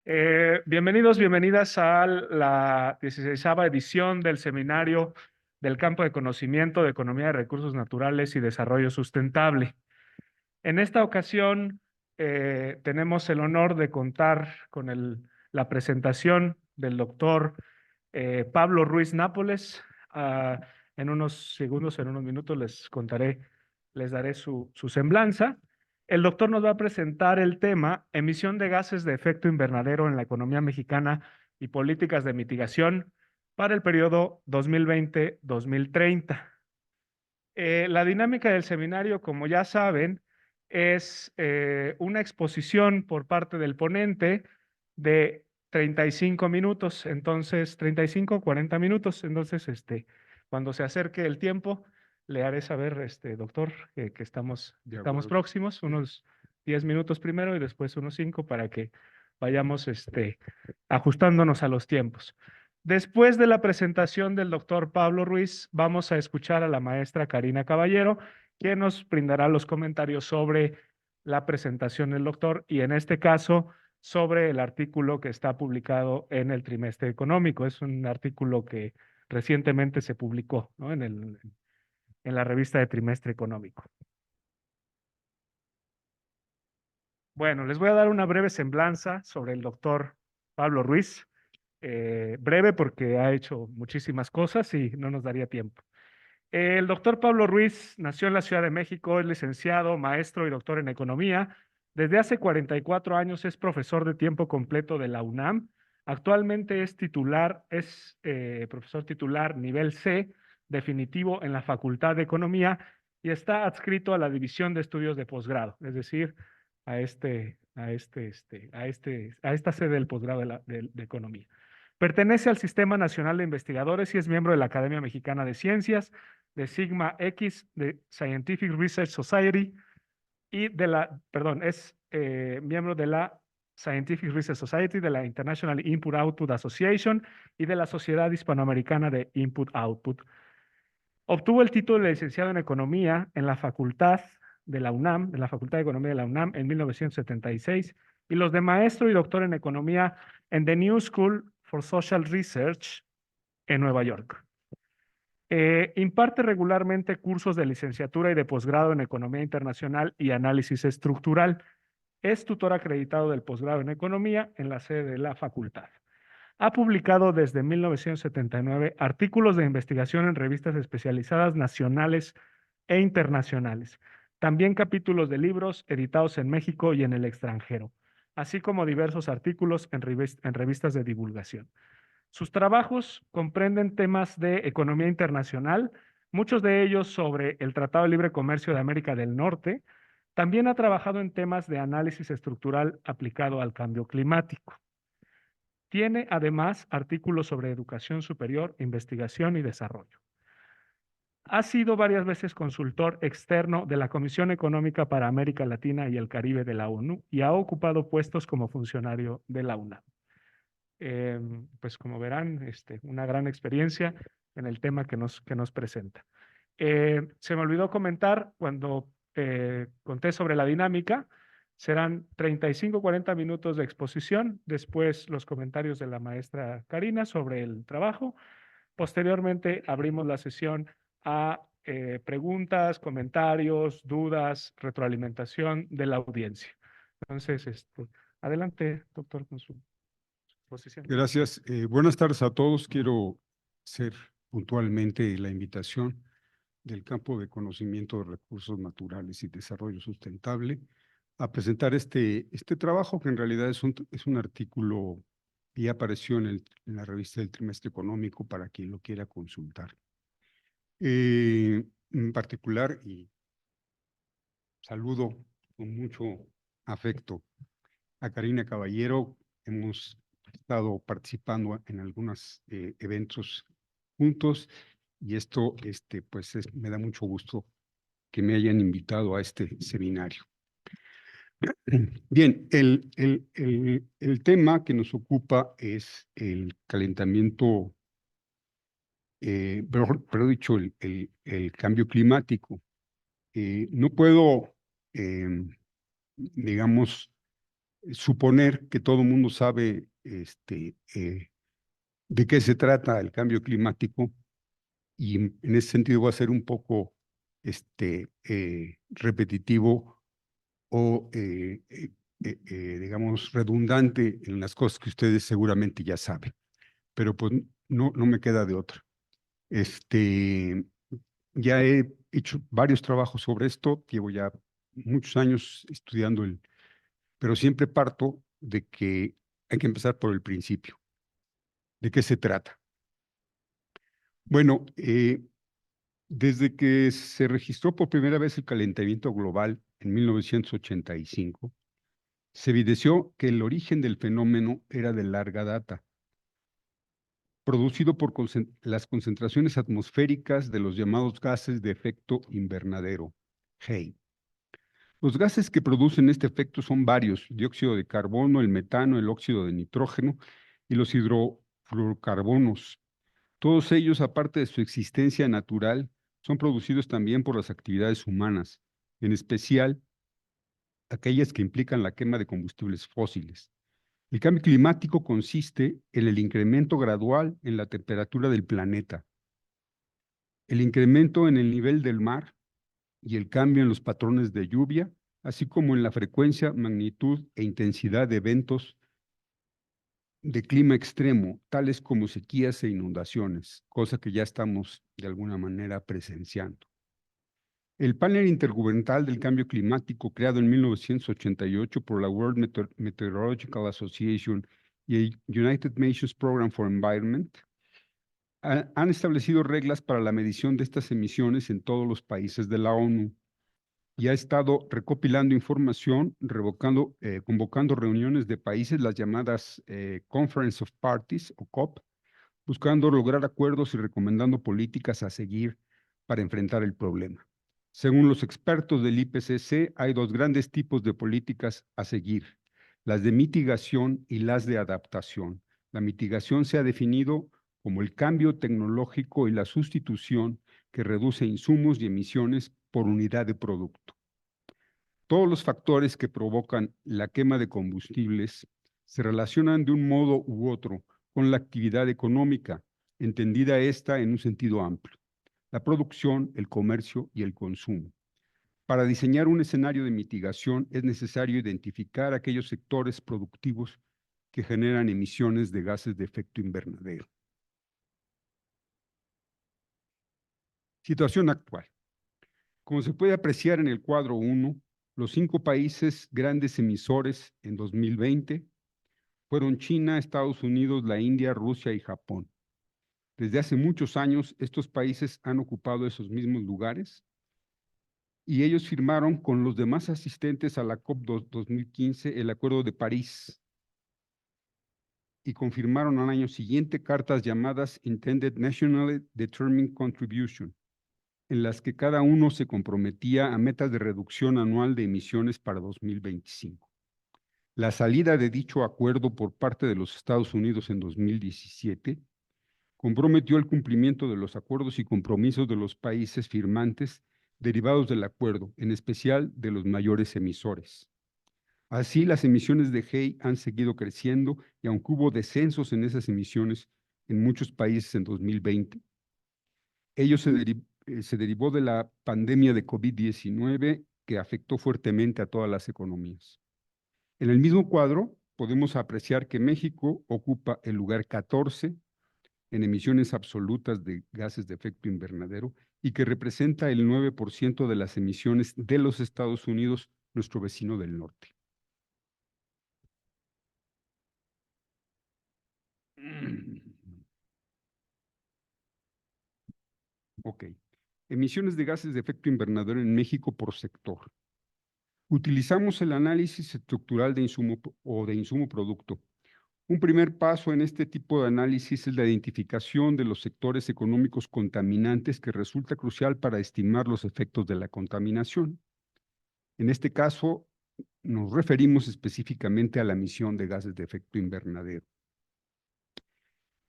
Bienvenidos, bienvenidas a la 16ª edición del Seminario del Campo de Conocimiento de Economía de Recursos Naturales y Desarrollo Sustentable. En esta ocasión tenemos el honor de contar con la presentación del doctor Pablo Ruiz Nápoles. En unos segundos, en unos minutos les daré su semblanza. El doctor nos va a presentar el tema emisión de gases de efecto invernadero en la economía mexicana y políticas de mitigación para el periodo 2020-2030. La dinámica del seminario, como ya saben, es una exposición por parte del ponente de 35 minutos, entonces 35 40 minutos. Entonces, cuando se acerque el tiempo, le haré saber, doctor, que De estamos acuerdo. próximos, unos 10 minutos primero y después unos 5 para que vayamos ajustándonos a los tiempos. Después de la presentación del doctor Pablo Ruiz, vamos a escuchar a la maestra Karina Caballero, quien nos brindará los comentarios sobre la presentación del doctor y en este caso sobre el artículo que está publicado en el Trimestre Económico. Es un artículo que recientemente se publicó, ¿no? en la revista de Trimestre Económico. Bueno, les voy a dar una breve semblanza sobre el doctor Pablo Ruiz. Breve porque ha hecho muchísimas cosas y no nos daría tiempo. El doctor Pablo Ruiz nació en la Ciudad de México, es licenciado, maestro y doctor en economía. Desde hace 44 años es profesor de tiempo completo de la UNAM. Actualmente es profesor titular nivel C, definitivo en la Facultad de Economía y está adscrito a la División de Estudios de Posgrado, es decir, a esta sede del posgrado de Economía. Pertenece al Sistema Nacional de Investigadores y es miembro de la Academia Mexicana de Ciencias, de Sigma X, de Scientific Research Society y es miembro de la Scientific Research Society, de la International Input-Output Association y de la Sociedad Hispanoamericana de Input-Output. Obtuvo el título de licenciado en Economía en la Facultad de la UNAM, en la Facultad de Economía de la UNAM en 1976 y los de maestro y doctor en Economía en The New School for Social Research en Nueva York. Imparte regularmente cursos de licenciatura y de posgrado en Economía Internacional y Análisis Estructural. Es tutor acreditado del posgrado en Economía en la sede de la facultad. Ha publicado desde 1979 artículos de investigación en revistas especializadas nacionales e internacionales, también capítulos de libros editados en México y en el extranjero, así como diversos artículos en revistas de divulgación. Sus trabajos comprenden temas de economía internacional, muchos de ellos sobre el Tratado de Libre Comercio de América del Norte. También ha trabajado en temas de análisis estructural aplicado al cambio climático. Tiene además artículos sobre educación superior, investigación y desarrollo. Ha sido varias veces consultor externo de la Comisión Económica para América Latina y el Caribe de la ONU y ha ocupado puestos como funcionario de la UNAM. Pues como verán, una gran experiencia en el tema que nos presenta. Se me olvidó comentar cuando conté sobre la dinámica, serán 35-40 minutos de exposición, después los comentarios de la maestra Karina sobre el trabajo. Posteriormente abrimos la sesión a preguntas, comentarios, dudas, retroalimentación de la audiencia. Entonces, adelante, doctor, con su exposición. Gracias. Buenas tardes a todos. Quiero hacer puntualmente la invitación del campo de conocimiento de recursos naturales y desarrollo sustentable a presentar este trabajo que en realidad es un artículo que ya apareció en la revista del Trimestre Económico para quien lo quiera consultar. En particular, y saludo con mucho afecto a Karina Caballero. Hemos estado participando en algunos eventos juntos y esto pues me da mucho gusto que me hayan invitado a este seminario. Bien, el tema que nos ocupa es el calentamiento, pero dicho, el cambio climático. No puedo, digamos, suponer que todo el mundo sabe de qué se trata el cambio climático, y en ese sentido va a ser un poco repetitivo o, digamos, redundante en las cosas que ustedes seguramente ya saben, pero pues no me queda de otra. Ya he hecho varios trabajos sobre esto, llevo ya muchos años estudiando pero siempre parto de que hay que empezar por el principio. ¿De qué se trata? Bueno, desde que se registró por primera vez el calentamiento global en 1985, se evidenció que el origen del fenómeno era de larga data, producido por las concentraciones atmosféricas de los llamados gases de efecto invernadero, GEI. Los gases que producen este efecto son varios: dióxido de carbono, el metano, el óxido de nitrógeno y los hidrofluorocarbonos. Todos ellos, aparte de su existencia natural, son producidos también por las actividades humanas, en especial aquellas que implican la quema de combustibles fósiles. El cambio climático consiste en el incremento gradual en la temperatura del planeta, el incremento en el nivel del mar y el cambio en los patrones de lluvia, así como en la frecuencia, magnitud e intensidad de eventos de clima extremo, tales como sequías e inundaciones, cosa que ya estamos de alguna manera presenciando. El panel intergubernamental del cambio climático, creado en 1988 por la World Meteorological Association y el United Nations Program for Environment, han establecido reglas para la medición de estas emisiones en todos los países de la ONU y ha estado recopilando información, convocando reuniones de países, las llamadas Conference of Parties o COP, buscando lograr acuerdos y recomendando políticas a seguir para enfrentar el problema. Según los expertos del IPCC, hay dos grandes tipos de políticas a seguir: las de mitigación y las de adaptación. La mitigación se ha definido como el cambio tecnológico y la sustitución que reduce insumos y emisiones por unidad de producto. Todos los factores que provocan la quema de combustibles se relacionan de un modo u otro con la actividad económica, entendida esta en un sentido amplio: la producción, el comercio y el consumo. Para diseñar un escenario de mitigación es necesario identificar aquellos sectores productivos que generan emisiones de gases de efecto invernadero. Situación actual. Como se puede apreciar en el cuadro 1, los 5 países grandes emisores en 2020 fueron China, Estados Unidos, la India, Rusia y Japón. Desde hace muchos años, estos países han ocupado esos mismos lugares y ellos firmaron con los demás asistentes a la COP 2015 el Acuerdo de París y confirmaron al año siguiente cartas llamadas Intended Nationally Determined Contribution, en las que cada uno se comprometía a metas de reducción anual de emisiones para 2025. La salida de dicho acuerdo por parte de los Estados Unidos en 2017 comprometió el cumplimiento de los acuerdos y compromisos de los países firmantes derivados del acuerdo, en especial de los mayores emisores. Así, las emisiones de GEI han seguido creciendo y aunque hubo descensos en esas emisiones en muchos países en 2020, ello se derivó de la pandemia de COVID-19 que afectó fuertemente a todas las economías. En el mismo cuadro, podemos apreciar que México ocupa el lugar 14 en emisiones absolutas de gases de efecto invernadero y que representa el 9% de las emisiones de los Estados Unidos, nuestro vecino del norte. Ok. Emisiones de gases de efecto invernadero en México por sector. Utilizamos el análisis estructural de insumo o de insumo producto. Un primer paso en este tipo de análisis es la identificación de los sectores económicos contaminantes, que resulta crucial para estimar los efectos de la contaminación. En este caso, nos referimos específicamente a la emisión de gases de efecto invernadero.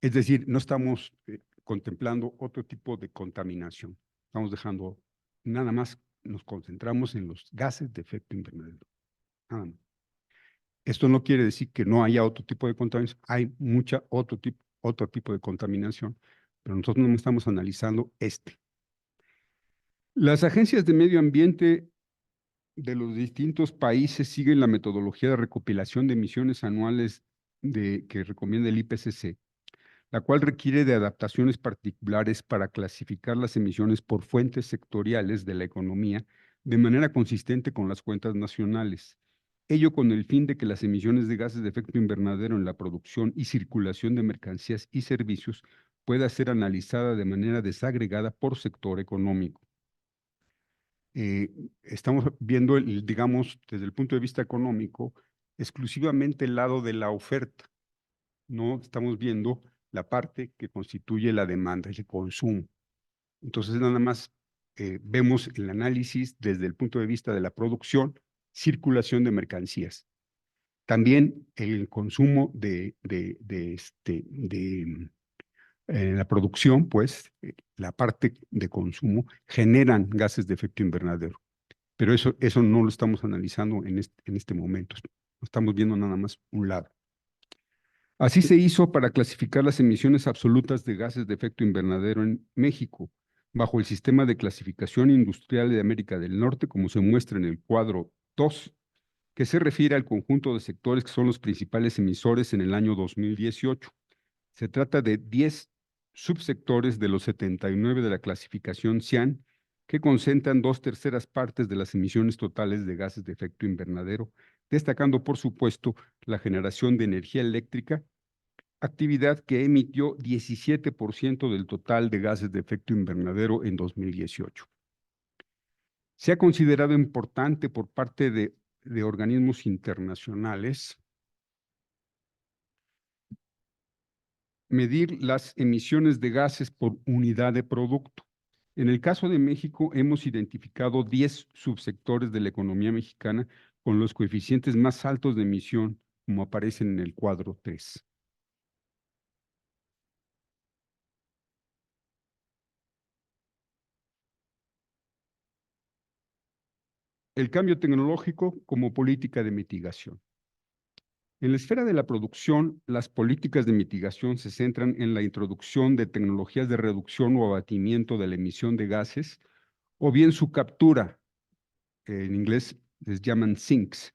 Es decir, no estamos contemplando otro tipo de contaminación. Estamos dejando, nada más nos concentramos en los gases de efecto invernadero. Nada más. Esto no quiere decir que no haya otro tipo de contaminación, hay otro tipo de contaminación, pero nosotros no estamos analizando este. Las agencias de medio ambiente de los distintos países siguen la metodología de recopilación de emisiones anuales que recomienda el IPCC, la cual requiere de adaptaciones particulares para clasificar las emisiones por fuentes sectoriales de la economía de manera consistente con las cuentas nacionales. Ello con el fin de que las emisiones de gases de efecto invernadero en la producción y circulación de mercancías y servicios pueda ser analizada de manera desagregada por sector económico. Estamos viendo, digamos, desde el punto de vista económico, exclusivamente el lado de la oferta. No estamos viendo la parte que constituye la demanda, el consumo. Entonces, nada más vemos el análisis desde el punto de vista de la producción, circulación de mercancías. También el consumo la producción, pues, la parte de consumo, generan gases de efecto invernadero. Pero eso no lo estamos analizando en este momento. Estamos viendo nada más un lado. Así se hizo para clasificar las emisiones absolutas de gases de efecto invernadero en México, bajo el sistema de clasificación industrial de América del Norte, como se muestra en el cuadro 2, que se refiere al conjunto de sectores que son los principales emisores en el año 2018. Se trata de 10 subsectores de los 79 de la clasificación CIAN, que concentran 2/3 partes de las emisiones totales de gases de efecto invernadero, destacando, por supuesto, la generación de energía eléctrica, actividad que emitió 17% del total de gases de efecto invernadero en 2018. Se ha considerado importante por parte de organismos internacionales medir las emisiones de gases por unidad de producto. En el caso de México, hemos identificado 10 subsectores de la economía mexicana con los coeficientes más altos de emisión, como aparecen en el cuadro 3. El cambio tecnológico como política de mitigación. En la esfera de la producción, las políticas de mitigación se centran en la introducción de tecnologías de reducción o abatimiento de la emisión de gases, o bien su captura, que en inglés les llaman sinks.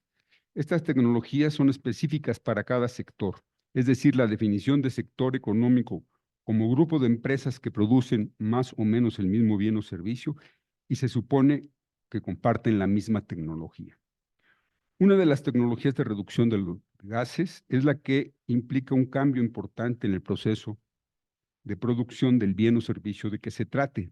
Estas tecnologías son específicas para cada sector, es decir, la definición de sector económico como grupo de empresas que producen más o menos el mismo bien o servicio y se supone que comparten la misma tecnología. Una de las tecnologías de reducción de los gases es la que implica un cambio importante en el proceso de producción del bien o servicio de que se trate.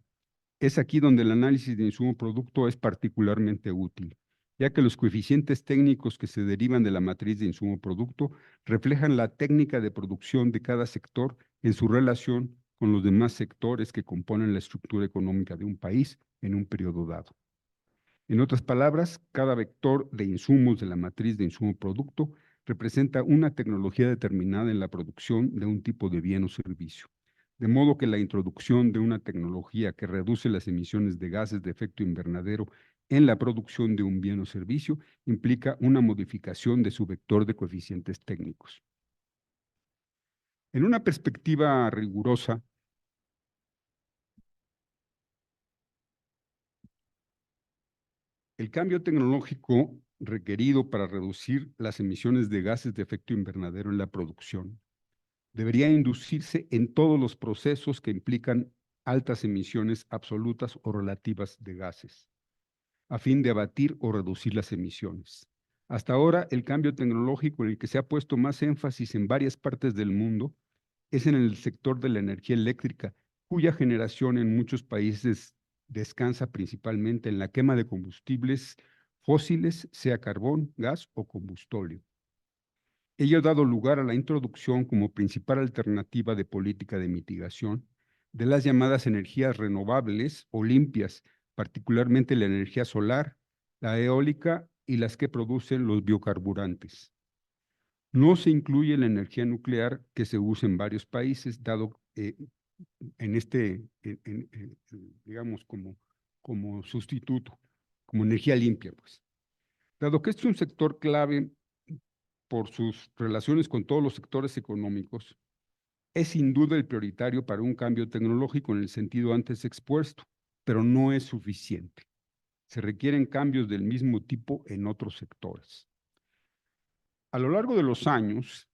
Es aquí donde el análisis de insumo-producto es particularmente útil, ya que los coeficientes técnicos que se derivan de la matriz de insumo-producto reflejan la técnica de producción de cada sector en su relación con los demás sectores que componen la estructura económica de un país en un periodo dado. En otras palabras, cada vector de insumos de la matriz de insumo-producto representa una tecnología determinada en la producción de un tipo de bien o servicio. De modo que la introducción de una tecnología que reduce las emisiones de gases de efecto invernadero en la producción de un bien o servicio implica una modificación de su vector de coeficientes técnicos. En una perspectiva rigurosa, el cambio tecnológico requerido para reducir las emisiones de gases de efecto invernadero en la producción debería inducirse en todos los procesos que implican altas emisiones absolutas o relativas de gases, a fin de abatir o reducir las emisiones. Hasta ahora, el cambio tecnológico en el que se ha puesto más énfasis en varias partes del mundo es en el sector de la energía eléctrica, cuya generación en muchos países descansa principalmente en la quema de combustibles fósiles, sea carbón, gas o combustóleo. Ello ha dado lugar a la introducción como principal alternativa de política de mitigación de las llamadas energías renovables o limpias, particularmente la energía solar, la eólica y las que producen los biocarburantes. No se incluye la energía nuclear que se usa en varios países, dado digamos, como sustituto, como energía limpia, pues. Dado que este es un sector clave por sus relaciones con todos los sectores económicos, es sin duda el prioritario para un cambio tecnológico en el sentido antes expuesto, pero no es suficiente. Se requieren cambios del mismo tipo en otros sectores. A lo largo de los años,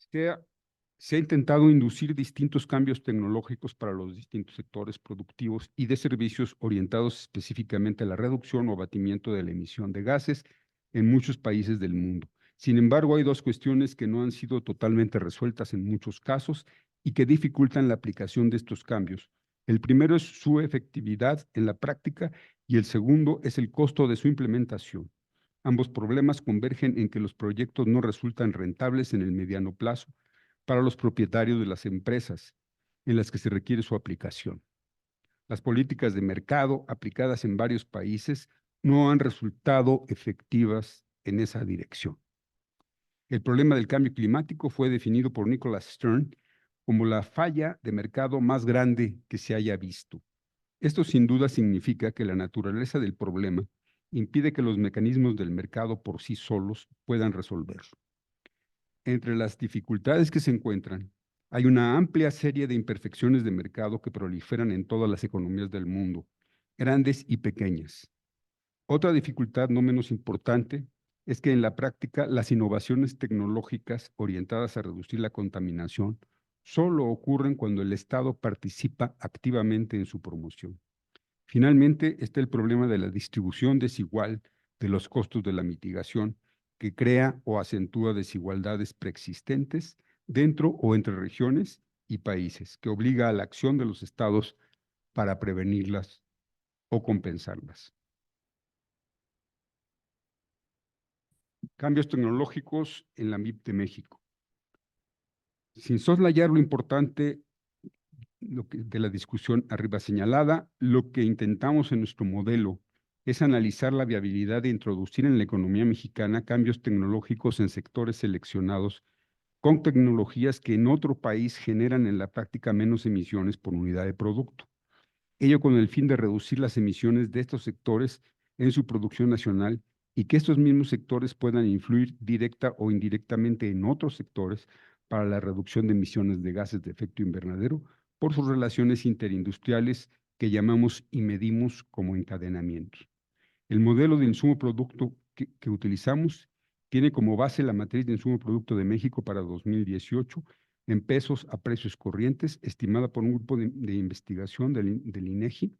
se ha intentado inducir distintos cambios tecnológicos para los distintos sectores productivos y de servicios orientados específicamente a la reducción o abatimiento de la emisión de gases en muchos países del mundo. Sin embargo, hay dos cuestiones que no han sido totalmente resueltas en muchos casos y que dificultan la aplicación de estos cambios. El primero es su efectividad en la práctica y el segundo es el costo de su implementación. Ambos problemas convergen en que los proyectos no resultan rentables en el mediano plazo para los propietarios de las empresas en las que se requiere su aplicación. Las políticas de mercado aplicadas en varios países no han resultado efectivas en esa dirección. El problema del cambio climático fue definido por Nicholas Stern como la falla de mercado más grande que se haya visto. Esto sin duda significa que la naturaleza del problema impide que los mecanismos del mercado por sí solos puedan resolverlo. Entre las dificultades que se encuentran, hay una amplia serie de imperfecciones de mercado que proliferan en todas las economías del mundo, grandes y pequeñas. Otra dificultad no menos importante es que en la práctica las innovaciones tecnológicas orientadas a reducir la contaminación solo ocurren cuando el Estado participa activamente en su promoción. Finalmente, está el problema de la distribución desigual de los costos de la mitigación, que crea o acentúa desigualdades preexistentes dentro o entre regiones y países, que obliga a la acción de los estados para prevenirlas o compensarlas. Cambios tecnológicos en la MIP de México. Sin soslayar lo importante de la discusión arriba señalada, lo que intentamos en nuestro modelo es analizar la viabilidad de introducir en la economía mexicana cambios tecnológicos en sectores seleccionados con tecnologías que en otro país generan en la práctica menos emisiones por unidad de producto. Ello con el fin de reducir las emisiones de estos sectores en su producción nacional y que estos mismos sectores puedan influir directa o indirectamente en otros sectores para la reducción de emisiones de gases de efecto invernadero por sus relaciones interindustriales que llamamos y medimos como encadenamientos. El modelo de insumo producto que utilizamos tiene como base la matriz de insumo producto de México para 2018 en pesos a precios corrientes, estimada por un grupo de investigación del INEGI.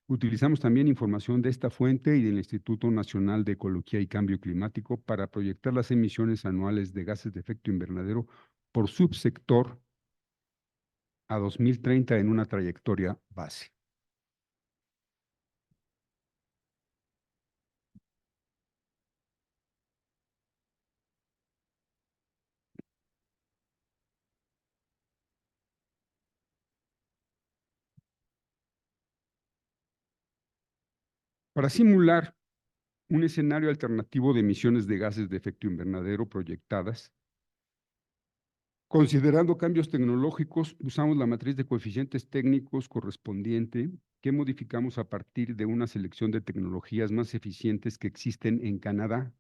Utilizamos también información de esta fuente y del Instituto Nacional de Ecología y Cambio Climático para proyectar las emisiones anuales de gases de efecto invernadero por subsector a 2030 en una trayectoria base. Para simular un escenario alternativo de emisiones de gases de efecto invernadero proyectadas, considerando cambios tecnológicos, usamos la matriz de coeficientes técnicos correspondiente que modificamos a partir de una selección de tecnologías más eficientes que existen en Canadá.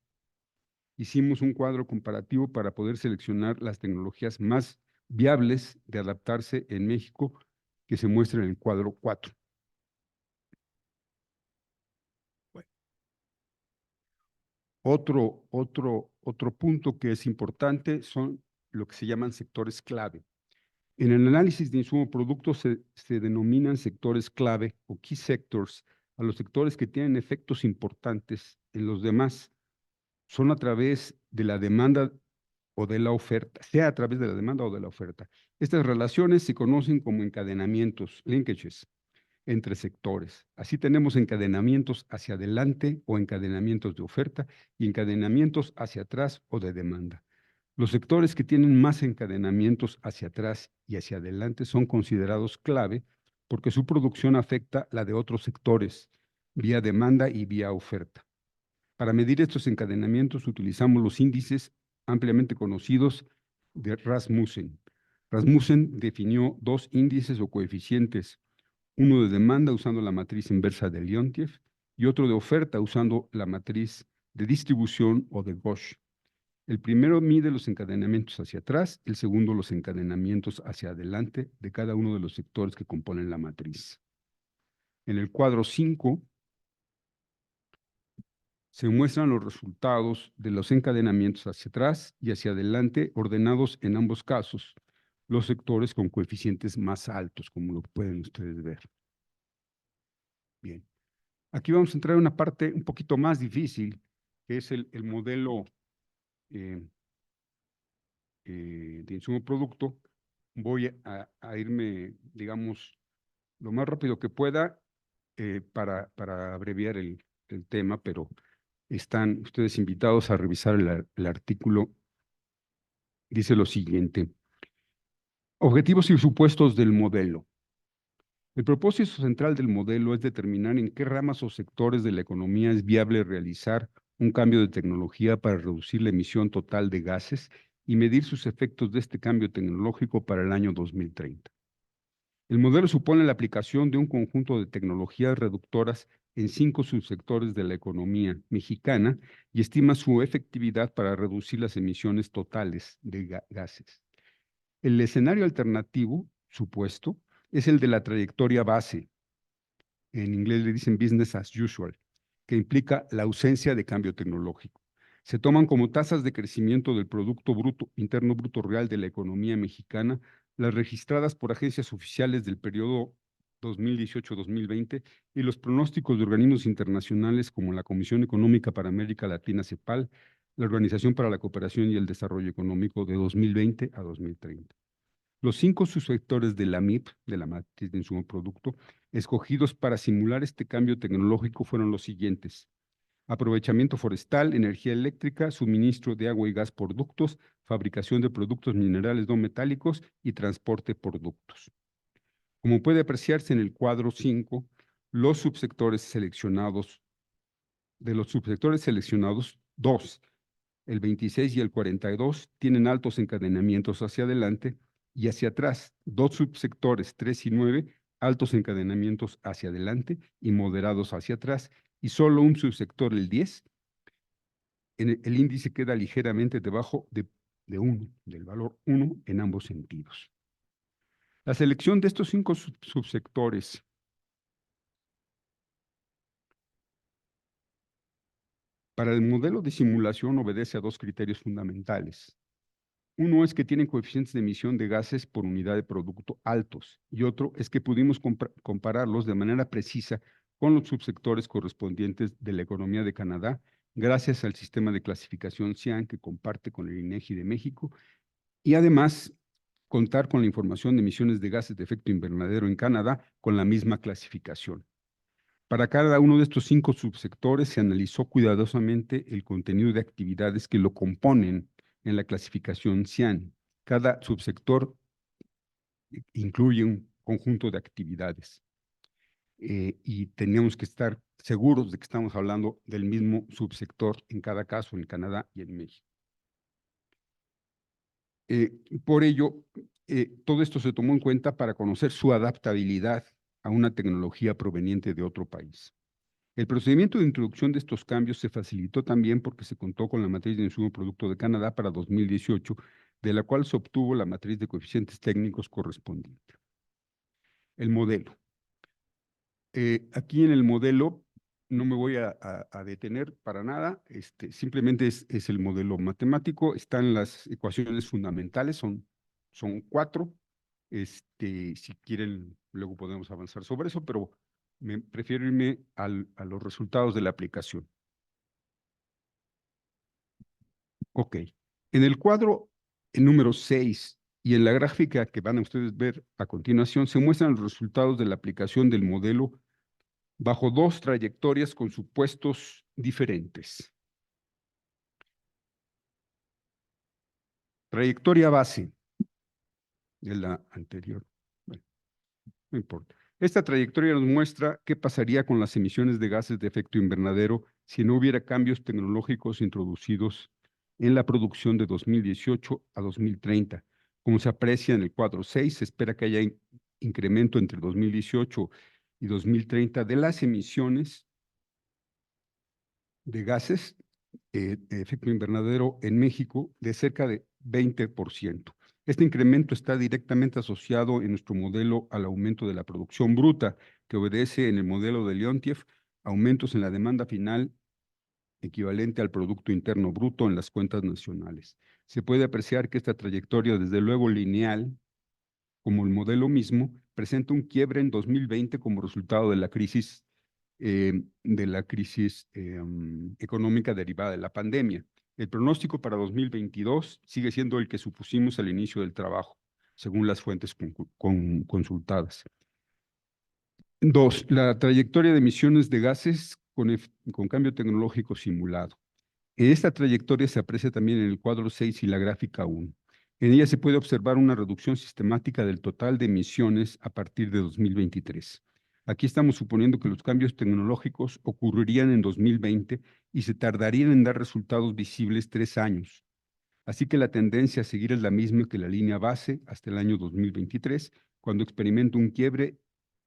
Hicimos un cuadro comparativo para poder seleccionar las tecnologías más viables de adaptarse en México, que se muestra en el cuadro 4. Bueno. Otro punto que es importante son lo que se llaman sectores clave. En el análisis de insumo producto se denominan sectores clave o key sectors a los sectores que tienen efectos importantes en los demás. Son a través de la demanda o de la oferta, sea a través de la demanda o de la oferta. Estas relaciones se conocen como encadenamientos, linkages, entre sectores. Así tenemos encadenamientos hacia adelante o encadenamientos de oferta y encadenamientos hacia atrás o de demanda. Los sectores que tienen más encadenamientos hacia atrás y hacia adelante son considerados clave porque su producción afecta la de otros sectores, vía demanda y vía oferta. Para medir estos encadenamientos utilizamos los índices ampliamente conocidos de Rasmussen. Rasmussen definió dos índices o coeficientes, uno de demanda usando la matriz inversa de Leontief y otro de oferta usando la matriz de distribución o de Gauss. El primero mide los encadenamientos hacia atrás, el segundo los encadenamientos hacia adelante de cada uno de los sectores que componen la matriz. En el cuadro 5 se muestran los resultados de los encadenamientos hacia atrás y hacia adelante, ordenados en ambos casos, los sectores con coeficientes más altos, como lo pueden ustedes ver. Bien, aquí vamos a entrar en una parte un poquito más difícil, que es el modelo de insumo producto. Voy a irme, digamos, lo más rápido que pueda para abreviar el tema, pero están ustedes invitados a revisar el artículo. Dice lo siguiente: objetivos y supuestos del modelo. El propósito central del modelo es determinar en qué ramas o sectores de la economía es viable realizar un cambio de tecnología para reducir la emisión total de gases y medir sus efectos de este cambio tecnológico para el año 2030. El modelo supone la aplicación de un conjunto de tecnologías reductoras en 5 subsectores de la economía mexicana y estima su efectividad para reducir las emisiones totales de gases. El escenario alternativo, supuesto, es el de la trayectoria base. En inglés le dicen business as usual, que implica la ausencia de cambio tecnológico. Se toman como tasas de crecimiento del Producto Interno Bruto Real de la economía mexicana las registradas por agencias oficiales del periodo 2018-2020 y los pronósticos de organismos internacionales como la Comisión Económica para América Latina, CEPAL, la Organización para la Cooperación y el Desarrollo Económico de 2020 a 2030. Los 5 subsectores de la MIP, de la matriz de insumo producto, escogidos para simular este cambio tecnológico fueron los siguientes: aprovechamiento forestal, energía eléctrica, suministro de agua y gas por ductos, fabricación de productos minerales no metálicos y transporte por ductos. Como puede apreciarse en el cuadro 5, los subsectores seleccionados, dos, el 26 y el 42, tienen altos encadenamientos hacia adelante y hacia atrás. 2 subsectores, 3 y 9, altos encadenamientos hacia adelante y moderados hacia atrás. Y solo un subsector, el 10, el índice queda ligeramente debajo de 1, del valor 1 en ambos sentidos. La selección de estos 5 subsectores para el modelo de simulación obedece a 2 criterios fundamentales. Uno es que tienen coeficientes de emisión de gases por unidad de producto altos, y otro es que pudimos compararlos de manera precisa con los subsectores correspondientes de la economía de Canadá, gracias al sistema de clasificación CIAN que comparte con el INEGI de México, y además contar con la información de emisiones de gases de efecto invernadero en Canadá con la misma clasificación. Para cada uno de estos 5 subsectores se analizó cuidadosamente el contenido de actividades que lo componen en la clasificación CIAN. Cada subsector incluye un conjunto de actividades y teníamos que estar seguros de que estamos hablando del mismo subsector en cada caso, en Canadá y en México. Por ello, todo esto se tomó en cuenta para conocer su adaptabilidad a una tecnología proveniente de otro país. El procedimiento de introducción de estos cambios se facilitó también porque se contó con la matriz de insumo producto de Canadá para 2018, de la cual se obtuvo la matriz de coeficientes técnicos correspondiente. El modelo. Aquí en el modelo no me voy a detener para nada, simplemente es el modelo matemático, están las ecuaciones fundamentales, son 4. Si quieren, luego podemos avanzar sobre eso, pero prefiero irme a los resultados de la aplicación. Ok. En el cuadro número 6 y en la gráfica que van a ustedes ver a continuación, se muestran los resultados de la aplicación del modelo bajo 2 trayectorias con supuestos diferentes. Trayectoria base de la anterior. Bueno, no importa. Esta trayectoria nos muestra qué pasaría con las emisiones de gases de efecto invernadero si no hubiera cambios tecnológicos introducidos en la producción de 2018 a 2030. Como se aprecia en el cuadro 6, se espera que haya incremento entre 2018 y 2030 de las emisiones de gases de efecto invernadero en México de cerca de 20%. Este incremento está directamente asociado en nuestro modelo al aumento de la producción bruta, que obedece en el modelo de Leontief aumentos en la demanda final equivalente al Producto Interno Bruto en las cuentas nacionales. Se puede apreciar que esta trayectoria, desde luego lineal, como el modelo mismo, presenta un quiebre en 2020 como resultado de la crisis económica derivada de la pandemia. El pronóstico para 2022 sigue siendo el que supusimos al inicio del trabajo, según las fuentes consultadas. Dos, la trayectoria de emisiones de gases con cambio tecnológico simulado. En esta trayectoria se aprecia también en el cuadro 6 y la gráfica 1. En ella se puede observar una reducción sistemática del total de emisiones a partir de 2023. Aquí estamos suponiendo que los cambios tecnológicos ocurrirían en 2020 y se tardarían en dar resultados visibles 3 años. Así que la tendencia a seguir es la misma que la línea base hasta el año 2023, cuando experimenta un quiebre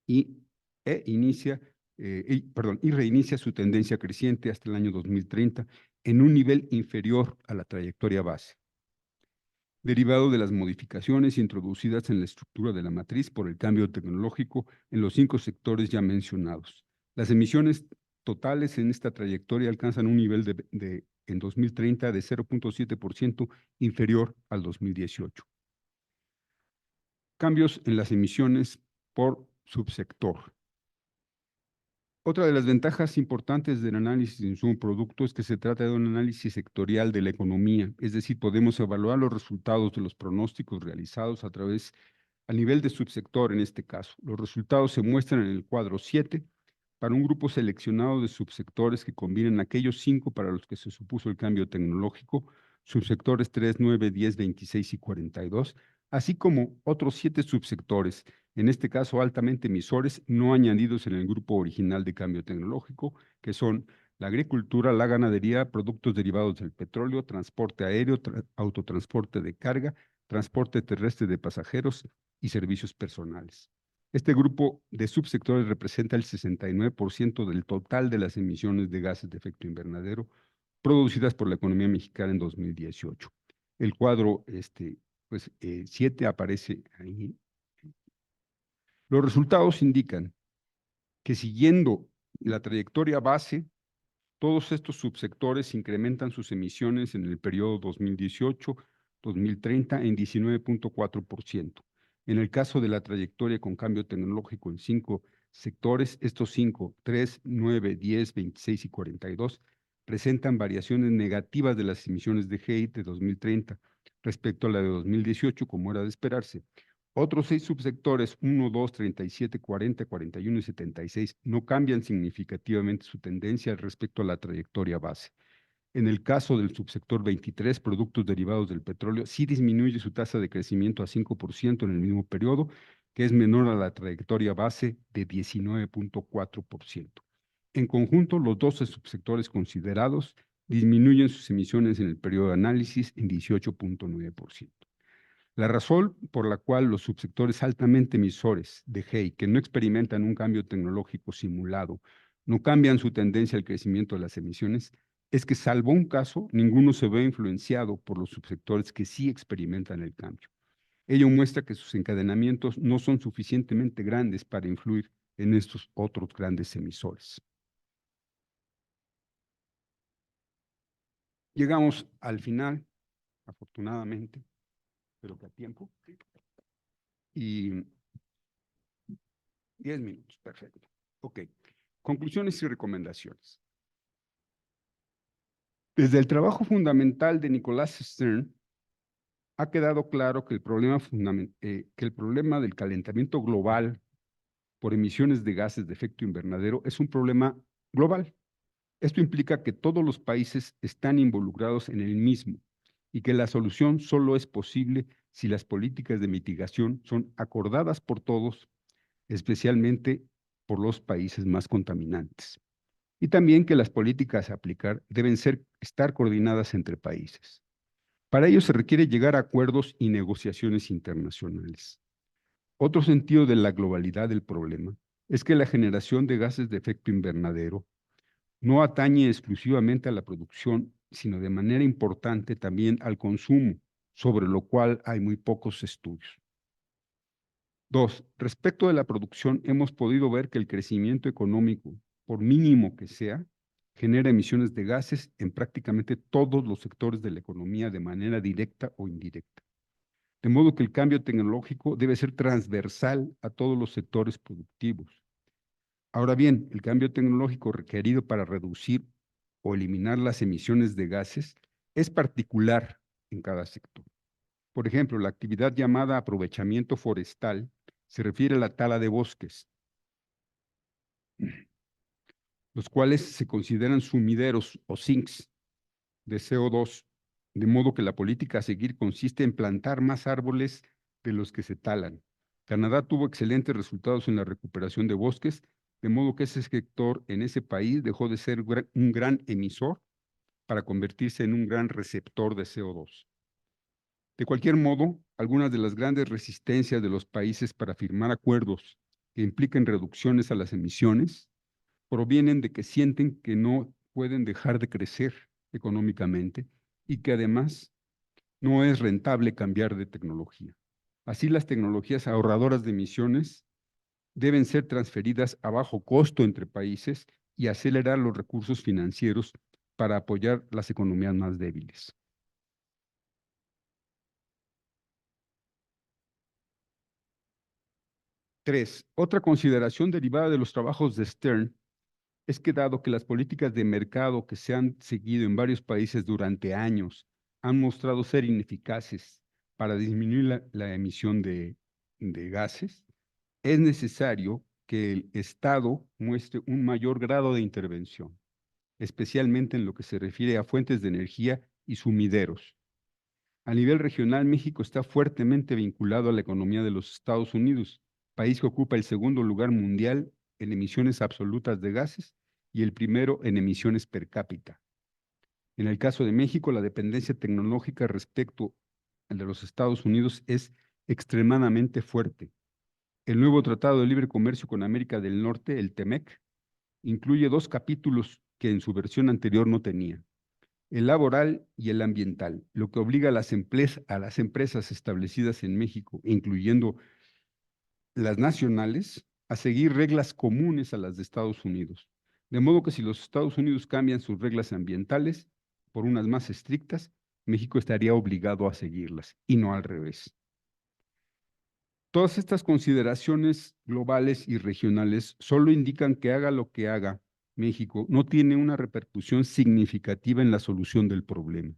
y reinicia su tendencia creciente hasta el año 2030 en un nivel inferior a la trayectoria base, derivado de las modificaciones introducidas en la estructura de la matriz por el cambio tecnológico en los 5 sectores ya mencionados. Las emisiones totales en esta trayectoria alcanzan un nivel en 2030 de 0.7% inferior al 2018. Cambios en las emisiones por subsector. Otra de las ventajas importantes del análisis de insumo producto es que se trata de un análisis sectorial de la economía, es decir, podemos evaluar los resultados de los pronósticos realizados a nivel de subsector en este caso. Los resultados se muestran en el cuadro 7 para un grupo seleccionado de subsectores que combinan aquellos 5 para los que se supuso el cambio tecnológico, subsectores 3, 9, 10, 26 y 42, así como otros 7 subsectores, en este caso altamente emisores, no añadidos en el grupo original de cambio tecnológico, que son la agricultura, la ganadería, productos derivados del petróleo, transporte aéreo, autotransporte de carga, transporte terrestre de pasajeros y servicios personales. Este grupo de subsectores representa el 69% del total de las emisiones de gases de efecto invernadero producidas por la economía mexicana en 2018. El cuadro 7 aparece ahí. Los resultados indican que siguiendo la trayectoria base, todos estos subsectores incrementan sus emisiones en el periodo 2018-2030 en 19.4%. En el caso de la trayectoria con cambio tecnológico en 5 sectores, estos 5, 3, 9, 10, 26 y 42, presentan variaciones negativas de las emisiones de GEI de 2030 respecto a la de 2018, como era de esperarse. Otros 6 subsectores, 1, 2, 37, 40, 41 y 76, no cambian significativamente su tendencia respecto a la trayectoria base. En el caso del subsector 23, productos derivados del petróleo, sí disminuye su tasa de crecimiento a 5% en el mismo periodo, que es menor a la trayectoria base de 19.4%. En conjunto, los 12 subsectores considerados disminuyen sus emisiones en el periodo de análisis en 18.9%. La razón por la cual los subsectores altamente emisores de GEI, que no experimentan un cambio tecnológico simulado, no cambian su tendencia al crecimiento de las emisiones, es que salvo un caso, ninguno se ve influenciado por los subsectores que sí experimentan el cambio. Ello muestra que sus encadenamientos no son suficientemente grandes para influir en estos otros grandes emisores. Llegamos al final, afortunadamente, pero que a tiempo. Y 10 minutos, perfecto. Ok, conclusiones y recomendaciones. Desde el trabajo fundamental de Nicholas Stern, ha quedado claro que el problema del calentamiento global por emisiones de gases de efecto invernadero es un problema global. Esto implica que todos los países están involucrados en el mismo y que la solución solo es posible si las políticas de mitigación son acordadas por todos, especialmente por los países más contaminantes. Y también que las políticas a aplicar deben estar coordinadas entre países. Para ello se requiere llegar a acuerdos y negociaciones internacionales. Otro sentido de la globalidad del problema es que la generación de gases de efecto invernadero no atañe exclusivamente a la producción, sino de manera importante también al consumo, sobre lo cual hay muy pocos estudios. Dos, respecto de la producción, hemos podido ver que el crecimiento económico, por mínimo que sea, genera emisiones de gases en prácticamente todos los sectores de la economía de manera directa o indirecta. De modo que el cambio tecnológico debe ser transversal a todos los sectores productivos. Ahora bien, el cambio tecnológico requerido para reducir o eliminar las emisiones de gases es particular en cada sector. Por ejemplo, la actividad llamada aprovechamiento forestal se refiere a la tala de bosques, los cuales se consideran sumideros o sinks de CO2, de modo que la política a seguir consiste en plantar más árboles de los que se talan. Canadá tuvo excelentes resultados en la recuperación de bosques, de modo que ese sector en ese país dejó de ser un gran emisor para convertirse en un gran receptor de CO2. De cualquier modo, algunas de las grandes resistencias de los países para firmar acuerdos que impliquen reducciones a las emisiones provienen de que sienten que no pueden dejar de crecer económicamente y que además no es rentable cambiar de tecnología. Así, las tecnologías ahorradoras de emisiones deben ser transferidas a bajo costo entre países y acelerar los recursos financieros para apoyar las economías más débiles. Tres, otra consideración derivada de los trabajos de Stern es que dado que las políticas de mercado que se han seguido en varios países durante años han mostrado ser ineficaces para disminuir la emisión de gases, es necesario que el Estado muestre un mayor grado de intervención, especialmente en lo que se refiere a fuentes de energía y sumideros. A nivel regional, México está fuertemente vinculado a la economía de los Estados Unidos, país que ocupa el segundo lugar mundial en emisiones absolutas de gases y el primero en emisiones per cápita. En el caso de México, la dependencia tecnológica respecto al de los Estados Unidos es extremadamente fuerte. El nuevo Tratado de Libre Comercio con América del Norte, el TEMEC, incluye dos capítulos que en su versión anterior no tenía: el laboral y el ambiental, lo que obliga a las empresas establecidas en México, incluyendo las nacionales, a seguir reglas comunes a las de Estados Unidos. De modo que si los Estados Unidos cambian sus reglas ambientales por unas más estrictas, México estaría obligado a seguirlas y no al revés. Todas estas consideraciones globales y regionales solo indican que haga lo que haga México, no tiene una repercusión significativa en la solución del problema.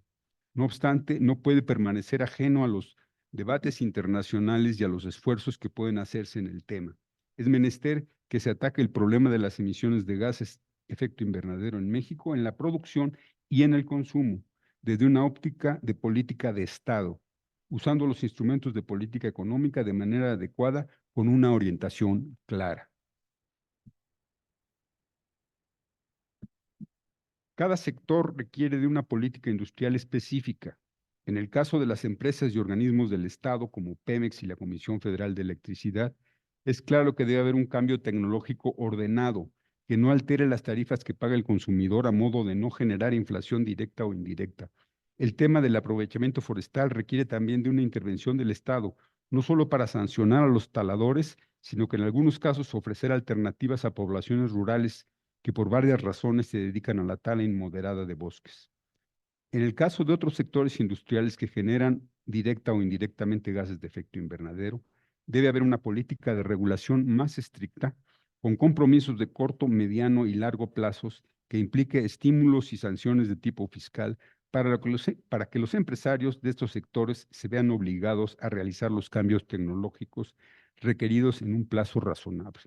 No obstante, no puede permanecer ajeno a los debates internacionales y a los esfuerzos que pueden hacerse en el tema. Es menester que se ataque el problema de las emisiones de gases de efecto invernadero en México, en la producción y en el consumo, desde una óptica de política de Estado, usando los instrumentos de política económica de manera adecuada con una orientación clara. Cada sector requiere de una política industrial específica. En el caso de las empresas y organismos del Estado, como Pemex y la Comisión Federal de Electricidad, es claro que debe haber un cambio tecnológico ordenado, que no altere las tarifas que paga el consumidor a modo de no generar inflación directa o indirecta. El tema del aprovechamiento forestal requiere también de una intervención del Estado, no solo para sancionar a los taladores, sino que en algunos casos ofrecer alternativas a poblaciones rurales que por varias razones se dedican a la tala inmoderada de bosques. En el caso de otros sectores industriales que generan directa o indirectamente gases de efecto invernadero, debe haber una política de regulación más estricta, con compromisos de corto, mediano y largo plazos que implique estímulos y sanciones de tipo fiscal para que los empresarios de estos sectores se vean obligados a realizar los cambios tecnológicos requeridos en un plazo razonable.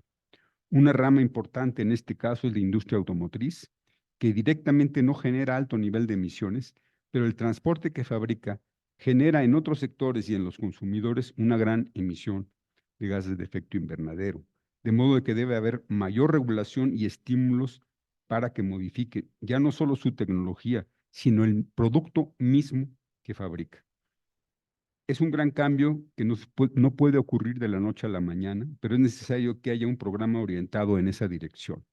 Una rama importante en este caso es la industria automotriz, que directamente no genera alto nivel de emisiones, pero el transporte que fabrica genera en otros sectores y en los consumidores una gran emisión de gases de efecto invernadero, de modo de que debe haber mayor regulación y estímulos para que modifique ya no solo su tecnología, sino el producto mismo que fabrica. Es un gran cambio que no puede ocurrir de la noche a la mañana, pero es necesario que haya un programa orientado en esa dirección.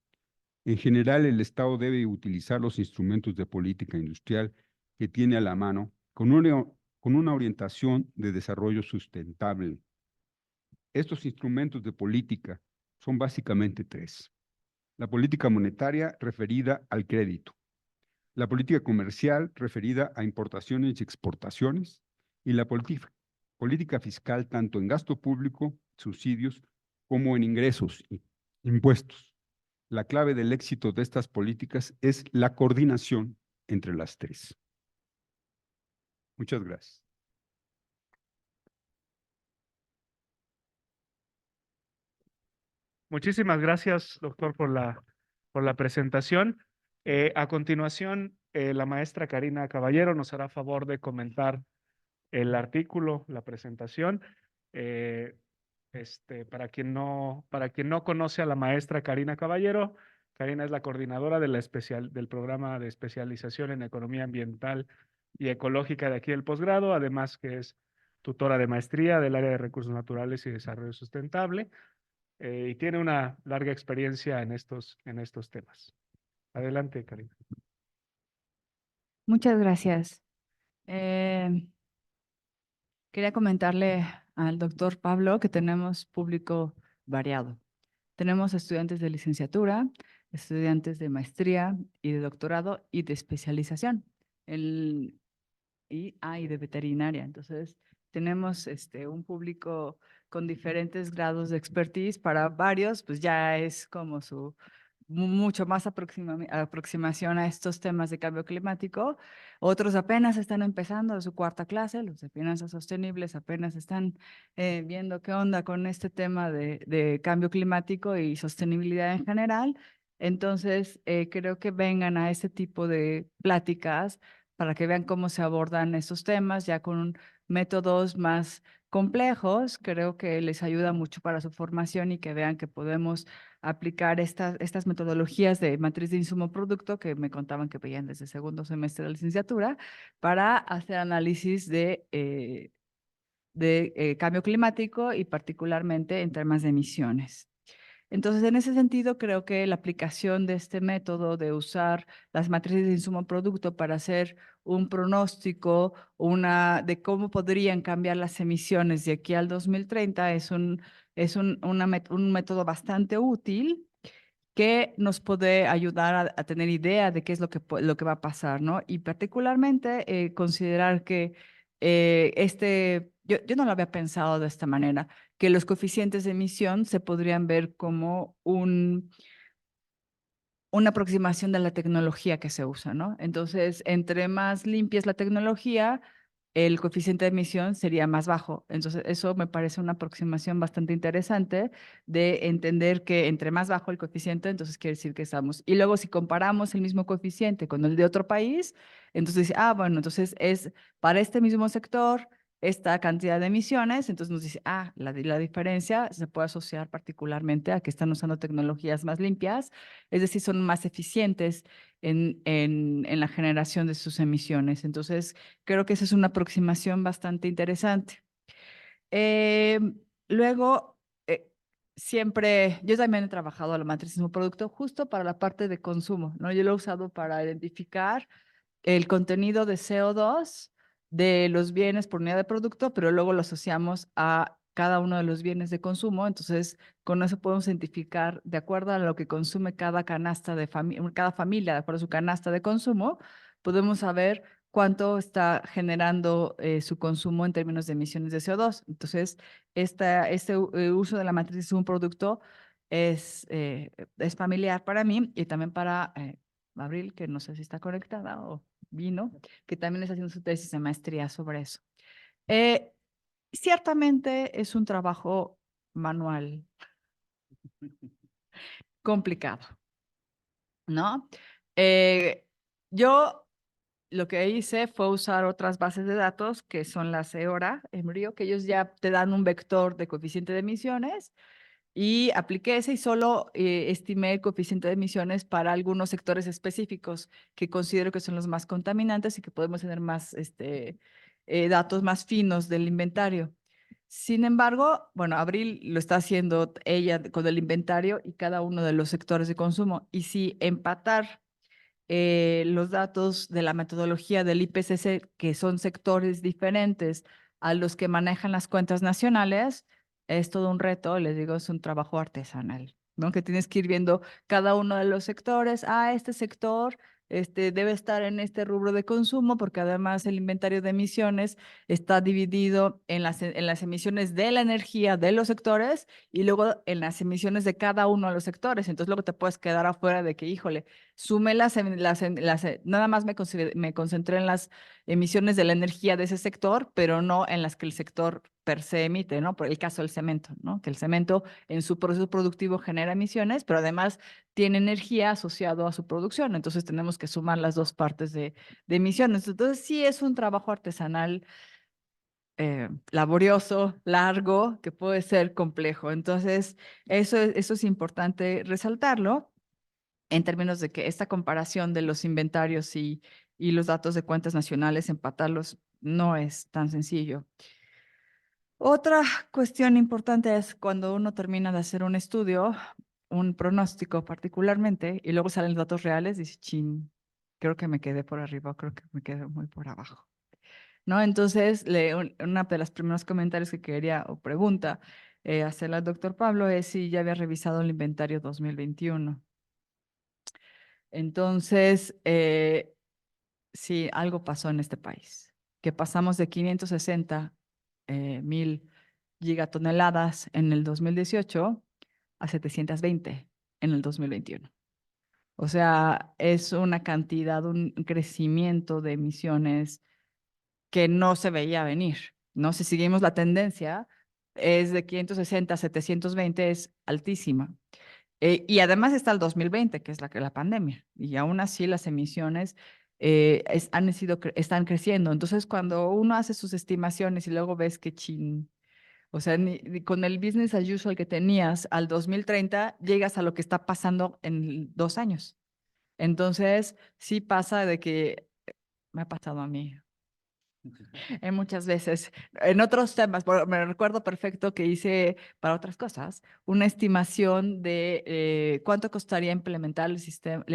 En general, el Estado debe utilizar los instrumentos de política industrial que tiene a la mano con una orientación de desarrollo sustentable. Estos instrumentos de política son básicamente tres. La política monetaria referida al crédito, la política comercial referida a importaciones y exportaciones, y la política fiscal tanto en gasto público, subsidios, como en ingresos, impuestos. La clave del éxito de estas políticas es la coordinación entre las tres. Muchas gracias. Muchísimas gracias, doctor, por la presentación. A continuación, la maestra Karina Caballero nos hará favor de comentar el artículo, la presentación. Eh, para quien no conoce a la maestra Karina Caballero, Karina es la coordinadora de del programa de especialización en economía ambiental y ecológica de aquí del posgrado, además que es tutora de maestría del área de recursos naturales y desarrollo sustentable, y tiene una larga experiencia en estos temas. Adelante, Karina. Muchas gracias. Quería comentarle al doctor Pablo que tenemos público variado. Tenemos estudiantes de licenciatura, estudiantes de maestría y de doctorado y de especialización y de veterinaria. Entonces, tenemos un público con diferentes grados de expertise. Para varios, pues ya es como su mucho más aproximación a estos temas de cambio climático. Otros apenas están empezando su cuarta clase, los de finanzas sostenibles apenas están viendo qué onda con este tema de cambio climático y sostenibilidad en general. Entonces, creo que vengan a este tipo de pláticas para que vean cómo se abordan esos temas, ya con métodos más complejos. Creo que les ayuda mucho para su formación y que vean que podemos aplicar estas metodologías de matriz de insumo-producto que me contaban que veían desde segundo semestre de la licenciatura para hacer análisis de cambio climático y particularmente en temas de emisiones. Entonces, en ese sentido, creo que la aplicación de este método de usar las matrices de insumo-producto para hacer un pronóstico de cómo podrían cambiar las emisiones de aquí al 2030 es un método bastante útil que nos puede ayudar a tener idea de qué es lo que va a pasar, ¿no? Y particularmente considerar que yo no lo había pensado de esta manera, que los coeficientes de emisión se podrían ver como una aproximación de la tecnología que se usa, ¿no? Entonces, entre más limpia es la tecnología, el coeficiente de emisión sería más bajo. Entonces, eso me parece una aproximación bastante interesante de entender que entre más bajo el coeficiente, entonces quiere decir que estamos. Y luego, si comparamos el mismo coeficiente con el de otro país, entonces dice, bueno, entonces es para este mismo sector esta cantidad de emisiones, entonces nos dice, la diferencia se puede asociar particularmente a que están usando tecnologías más limpias, es decir, son más eficientes en la generación de sus emisiones. Entonces, creo que esa es una aproximación bastante interesante. Luego, siempre, yo también he trabajado la matriz de un producto justo para la parte de consumo, ¿no? Yo lo he usado para identificar el contenido de CO2 de los bienes por unidad de producto, pero luego lo asociamos a cada uno de los bienes de consumo. Entonces, con eso podemos identificar, de acuerdo a lo que consume cada canasta cada familia, de acuerdo a su canasta de consumo, podemos saber cuánto está generando su consumo en términos de emisiones de CO2. Entonces, este uso de la matriz de un producto es familiar para mí y también para Abril, que no sé si está conectada o vino, que también está haciendo su tesis de maestría sobre eso. Ciertamente es un trabajo manual complicado, ¿no? Yo lo que hice fue usar otras bases de datos que son las EORA, Embryo, que ellos ya te dan un vector de coeficiente de emisiones y apliqué ese y solo estimé el coeficiente de emisiones para algunos sectores específicos que considero que son los más contaminantes y que podemos tener más datos más finos del inventario. Sin embargo, bueno, Abril lo está haciendo ella con el inventario y cada uno de los sectores de consumo. Y si empatar los datos de la metodología del IPCC, que son sectores diferentes a los que manejan las cuentas nacionales, es todo un reto, les digo, es un trabajo artesanal, ¿no? Que tienes que ir viendo cada uno de los sectores. Este sector debe estar en este rubro de consumo, porque además el inventario de emisiones está dividido en las emisiones de la energía de los sectores y luego en las emisiones de cada uno de los sectores. Entonces luego te puedes quedar afuera de que, híjole, sume nada más me concentré en las emisiones de la energía de ese sector, pero no en las que el sector per se emite, ¿no? Por el caso del cemento, ¿no? Que el cemento en su proceso productivo genera emisiones, pero además tiene energía asociado a su producción. Entonces tenemos que sumar las dos partes de emisiones. Entonces sí es un trabajo artesanal laborioso, largo, que puede ser complejo. Entonces eso es importante resaltarlo en términos de que esta comparación de los inventarios y los datos de cuentas nacionales, empatarlos, no es tan sencillo. Otra cuestión importante es cuando uno termina de hacer un estudio, un pronóstico particularmente, y luego salen los datos reales, dice, chin, creo que me quedé por arriba, creo que me quedé muy por abajo, ¿no? Entonces, una de los primeros comentarios que quería o pregunta hacerle al doctor Pablo es si ya había revisado el inventario 2021. Entonces, sí, algo pasó en este país, que pasamos de 560 gigatoneladas en el 2018 a 720 en el 2021. O sea, es una cantidad, un crecimiento de emisiones que no se veía venir, ¿no? Si seguimos la tendencia, es de 560 a 720, es altísima. Y además está el 2020, que es la pandemia, y aún así las emisiones están creciendo. Entonces, cuando uno hace sus estimaciones y luego ves que o sea, ni con el business as usual que tenías al 2030, llegas a lo que está pasando en 2 años. Entonces, sí pasa de que me ha pasado a mí. Muchas veces. En otros temas, me recuerdo perfecto que hice para otras cosas una estimación de cuánto costaría implementar el sistema,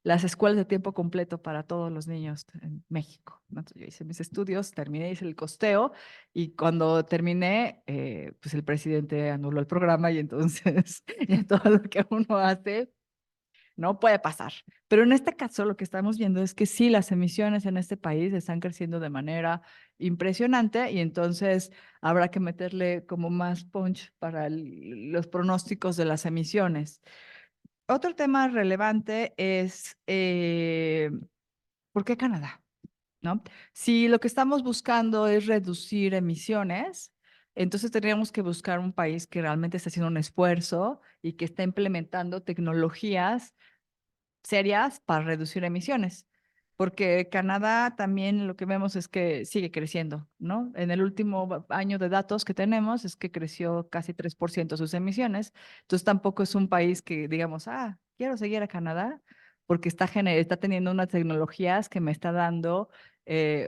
las escuelas de tiempo completo para todos los niños en México, ¿no? Entonces, yo hice mis estudios, terminé, hice el costeo y cuando terminé, pues el presidente anuló el programa y entonces ya todo lo que uno hace no puede pasar. Pero en este caso lo que estamos viendo es que sí, las emisiones en este país están creciendo de manera impresionante y entonces habrá que meterle como más punch para los pronósticos de las emisiones. Otro tema relevante es ¿por qué Canadá? ¿No? Si lo que estamos buscando es reducir emisiones, entonces tendríamos que buscar un país que realmente esté haciendo un esfuerzo y que esté implementando tecnologías serias para reducir emisiones, porque Canadá también lo que vemos es que sigue creciendo, ¿no? En el último año de datos que tenemos es que creció casi 3% sus emisiones, entonces tampoco es un país que digamos, quiero seguir a Canadá, porque está teniendo unas tecnologías que me está dando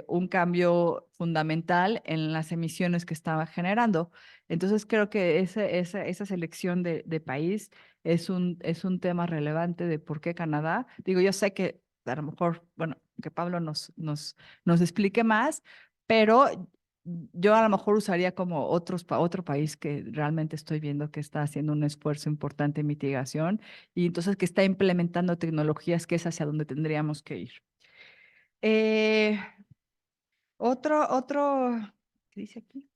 un cambio fundamental en las emisiones que estaba generando. Entonces creo que esa selección de país es un tema relevante de por qué Canadá. Digo, yo sé que a lo mejor, bueno, que Pablo nos explique más, pero yo a lo mejor usaría como otro país que realmente estoy viendo que está haciendo un esfuerzo importante en mitigación y entonces que está implementando tecnologías que es hacia donde tendríamos que ir. Eh, ¿Qué dice aquí?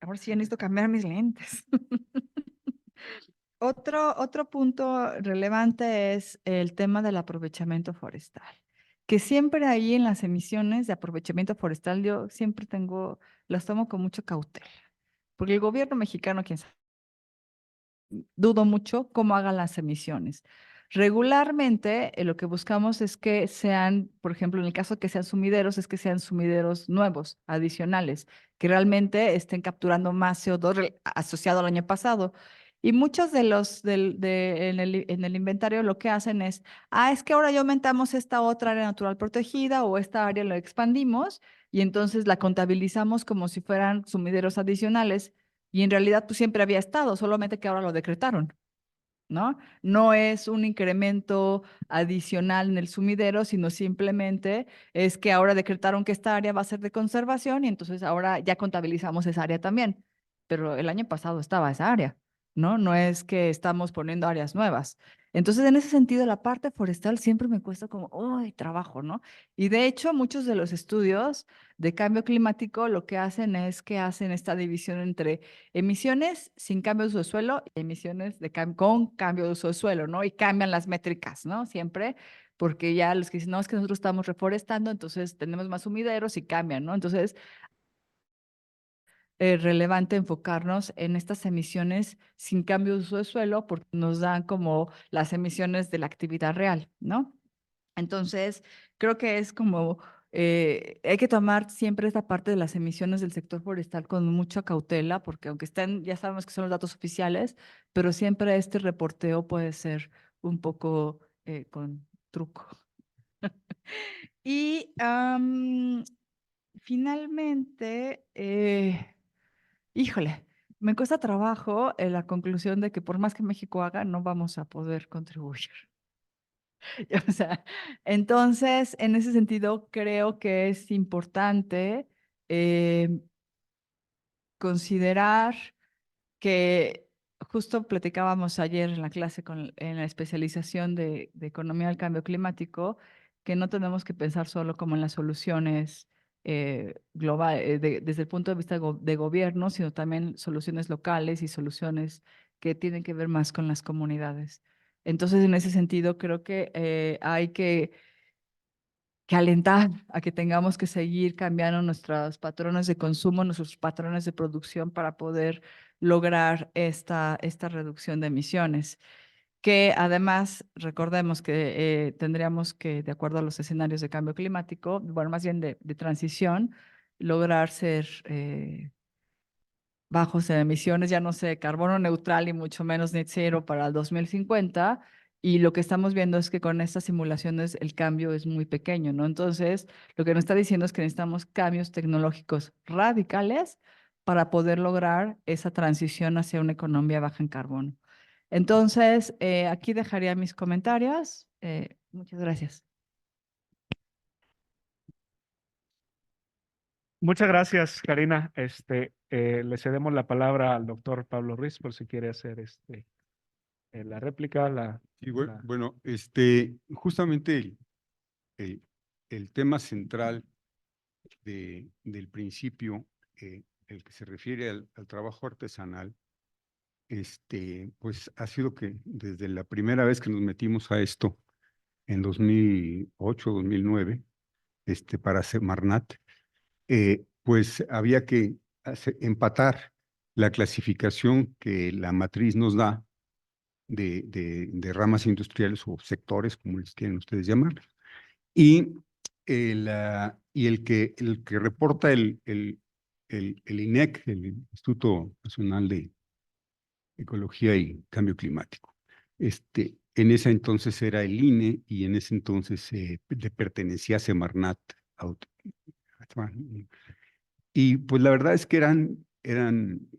Ahora sí ya necesito cambiar mis lentes. Otro punto relevante es el tema del aprovechamiento forestal, que siempre ahí en las emisiones de aprovechamiento forestal yo siempre las tomo con mucha cautela, porque el gobierno mexicano, quién sabe, dudo mucho cómo haga las emisiones. Regularmente lo que buscamos es que sean, por ejemplo, en el caso que sean sumideros, es que sean sumideros nuevos, adicionales, que realmente estén capturando más CO2 asociado al año pasado. Y muchos de los en el inventario lo que hacen es, es que ahora ya aumentamos esta otra área natural protegida o esta área lo expandimos y entonces la contabilizamos como si fueran sumideros adicionales y en realidad pues siempre había estado, solamente que ahora lo decretaron. ¿No? No es un incremento adicional en el sumidero, sino simplemente es que ahora decretaron que esta área va a ser de conservación y entonces ahora ya contabilizamos esa área también. Pero el año pasado estaba esa área, ¿no? No es que estamos poniendo áreas nuevas. Entonces, en ese sentido, la parte forestal siempre me cuesta como, ¡ay, trabajo!, ¿no? Y de hecho, muchos de los estudios de cambio climático lo que hacen es que hacen esta división entre emisiones sin cambio de uso de suelo y emisiones con cambio de uso de suelo, ¿no? Y cambian las métricas, ¿no? Siempre, porque ya los que dicen, no, es que nosotros estamos reforestando, entonces tenemos más sumideros y cambian, ¿no? Entonces, es relevante enfocarnos en estas emisiones sin cambio de uso de suelo porque nos dan como las emisiones de la actividad real, ¿no? Entonces, creo que es como, hay que tomar siempre esta parte de las emisiones del sector forestal con mucha cautela, porque aunque estén, ya sabemos que son los datos oficiales, pero siempre este reporteo puede ser un poco con truco. Y finalmente, híjole, me cuesta trabajo la conclusión de que por más que México haga, no vamos a poder contribuir. O sea, entonces, en ese sentido, creo que es importante considerar que justo platicábamos ayer en la clase en la especialización de economía del cambio climático, que no tenemos que pensar solo como en las soluciones globales, desde el punto de vista de gobierno, sino también soluciones locales y soluciones que tienen que ver más con las comunidades. Entonces, en ese sentido, creo que hay que alentar a que tengamos que seguir cambiando nuestros patrones de consumo, nuestros patrones de producción para poder lograr esta reducción de emisiones. Que además, recordemos que tendríamos que, de acuerdo a los escenarios de cambio climático, bueno, más bien de transición, lograr ser bajos en emisiones, ya no sé, carbono neutral y mucho menos net zero para el 2050. Y lo que estamos viendo es que con estas simulaciones el cambio es muy pequeño, ¿no? Entonces, lo que nos está diciendo es que necesitamos cambios tecnológicos radicales para poder lograr esa transición hacia una economía baja en carbono. Entonces, aquí dejaría mis comentarios. Muchas gracias. Muchas gracias, Karina. Le cedemos la palabra al doctor Pablo Ruiz por si quiere hacer la réplica. Y bueno, justamente el, el tema central del principio, el que se refiere al trabajo artesanal, pues ha sido que desde la primera vez que nos metimos a esto, en 2008, 2009, para Semarnat, pues había que empatar la clasificación que la matriz nos da de ramas industriales o sectores, como les quieren ustedes llamar, y el que reporta el INEC, el Instituto Nacional de Ecología y Cambio Climático. En ese entonces era el INE y en ese entonces le pertenecía a Semarnat. Y pues la verdad es que eran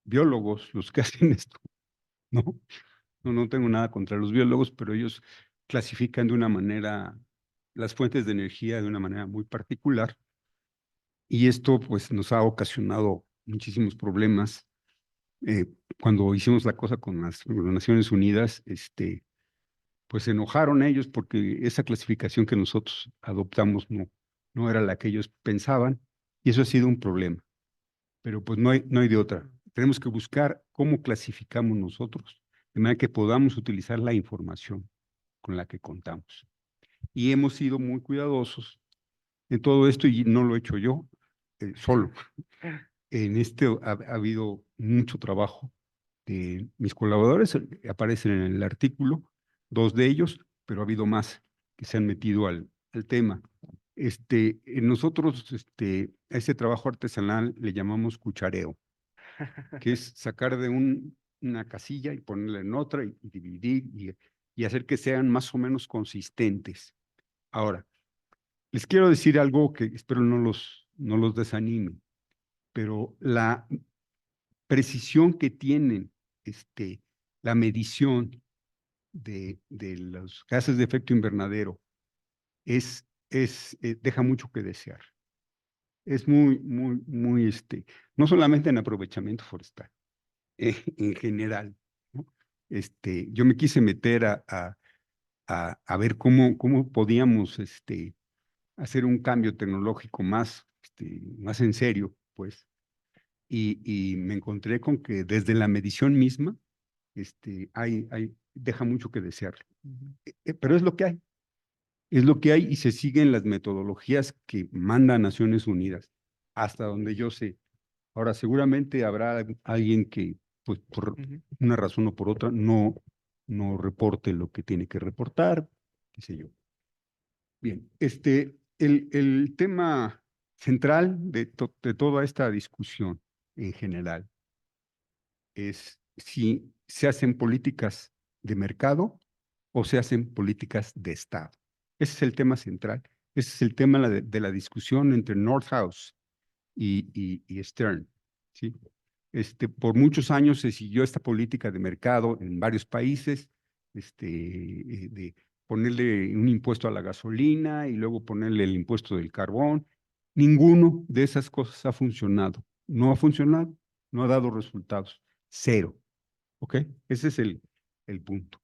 biólogos los que hacen esto, ¿no? No tengo nada contra los biólogos, pero ellos clasifican de una manera las fuentes de energía de una manera muy particular y esto pues nos ha ocasionado muchísimos problemas. Cuando hicimos la cosa con las Naciones Unidas, pues se enojaron ellos porque esa clasificación que nosotros adoptamos no era la que ellos pensaban y eso ha sido un problema, pero pues no hay de otra. Tenemos que buscar cómo clasificamos nosotros, de manera que podamos utilizar la información con la que contamos. Y hemos sido muy cuidadosos en todo esto y no lo he hecho yo solo. En ha habido mucho trabajo de mis colaboradores, aparecen en el artículo, 2 de ellos, pero ha habido más que se han metido al tema. Nosotros a ese trabajo artesanal le llamamos cuchareo. que es sacar de una casilla y ponerla en otra y dividir y hacer que sean más o menos consistentes. Ahora, les quiero decir algo que espero no los desanime, pero la precisión que tienen la medición de los gases de efecto invernadero deja mucho que desear. Es muy, no solamente en aprovechamiento forestal, en general, ¿no? Yo me quise meter a ver cómo podíamos hacer un cambio tecnológico más en serio, pues, y me encontré con que desde la medición misma, deja mucho que desear. Pero es lo que hay y se siguen las metodologías que manda Naciones Unidas, hasta donde yo sé. Ahora, seguramente habrá alguien que, pues, por una razón o por otra, no reporte lo que tiene que reportar, qué sé yo. Bien, el tema central de toda esta discusión en general es si se hacen políticas de mercado o se hacen políticas de Estado. Ese es el tema central. Ese es el tema de la discusión entre Nordhaus y Stern, ¿sí? Por muchos años se siguió esta política de mercado en varios países, de ponerle un impuesto a la gasolina y luego ponerle el impuesto del carbón. Ninguno de esas cosas ha funcionado. No ha funcionado, no ha dado resultados. Cero. ¿Ok? Ese es el punto.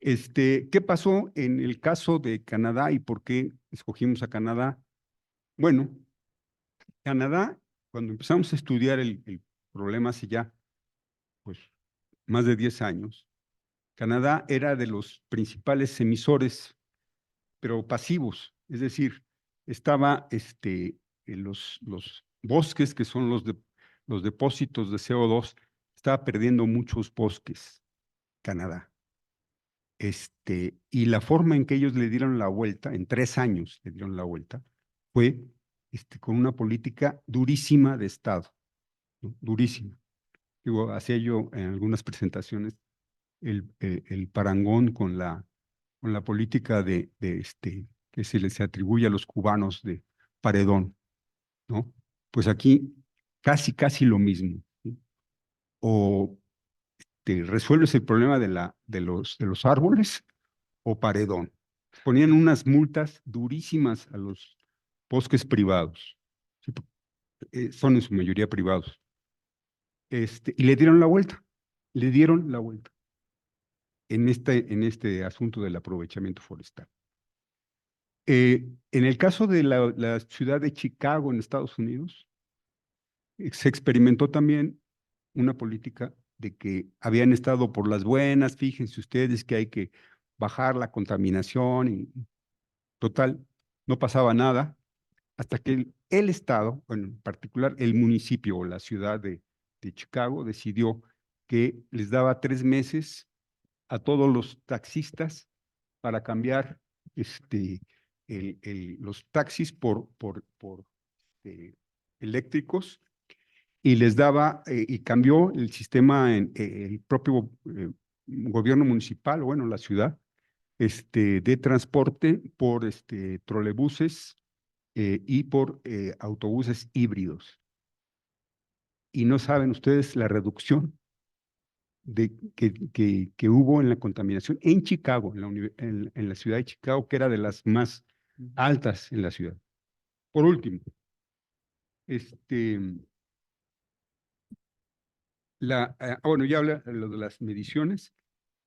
¿Qué pasó en el caso de Canadá y por qué escogimos a Canadá? Bueno, Canadá, cuando empezamos a estudiar el problema hace ya, pues, más de 10 años, Canadá era de los principales emisores, pero pasivos, es decir, estaba en los bosques, que son los depósitos de CO2, estaba perdiendo muchos bosques, Canadá. Y la forma en que ellos le dieron la vuelta, en 3 años le dieron la vuelta, fue con una política durísima de Estado, ¿no? Durísima. Digo, hacía yo en algunas presentaciones el parangón con la política que se les atribuye a los cubanos de Paredón, ¿no? Pues aquí casi lo mismo, ¿sí? O te resuelves el problema de los árboles o Paredón. Ponían unas multas durísimas a los bosques privados, ¿sí? Son en su mayoría privados. Y le dieron la vuelta en este asunto del aprovechamiento forestal. En el caso de la ciudad de Chicago en Estados Unidos, se experimentó también una política de que habían estado por las buenas, fíjense ustedes que hay que bajar la contaminación y total, no pasaba nada, hasta que el estado, bueno, en particular el municipio o la ciudad de Chicago, decidió que les daba 3 meses a todos los taxistas para cambiar los taxis por eléctricos y les daba, y cambió el sistema en el propio gobierno municipal, bueno, la ciudad, de transporte por trolebuses y por autobuses híbridos. Y no saben ustedes la reducción que hubo en la contaminación en Chicago, en la ciudad de Chicago, que era de las más altas en la ciudad. Por último, bueno, ya habla lo de las mediciones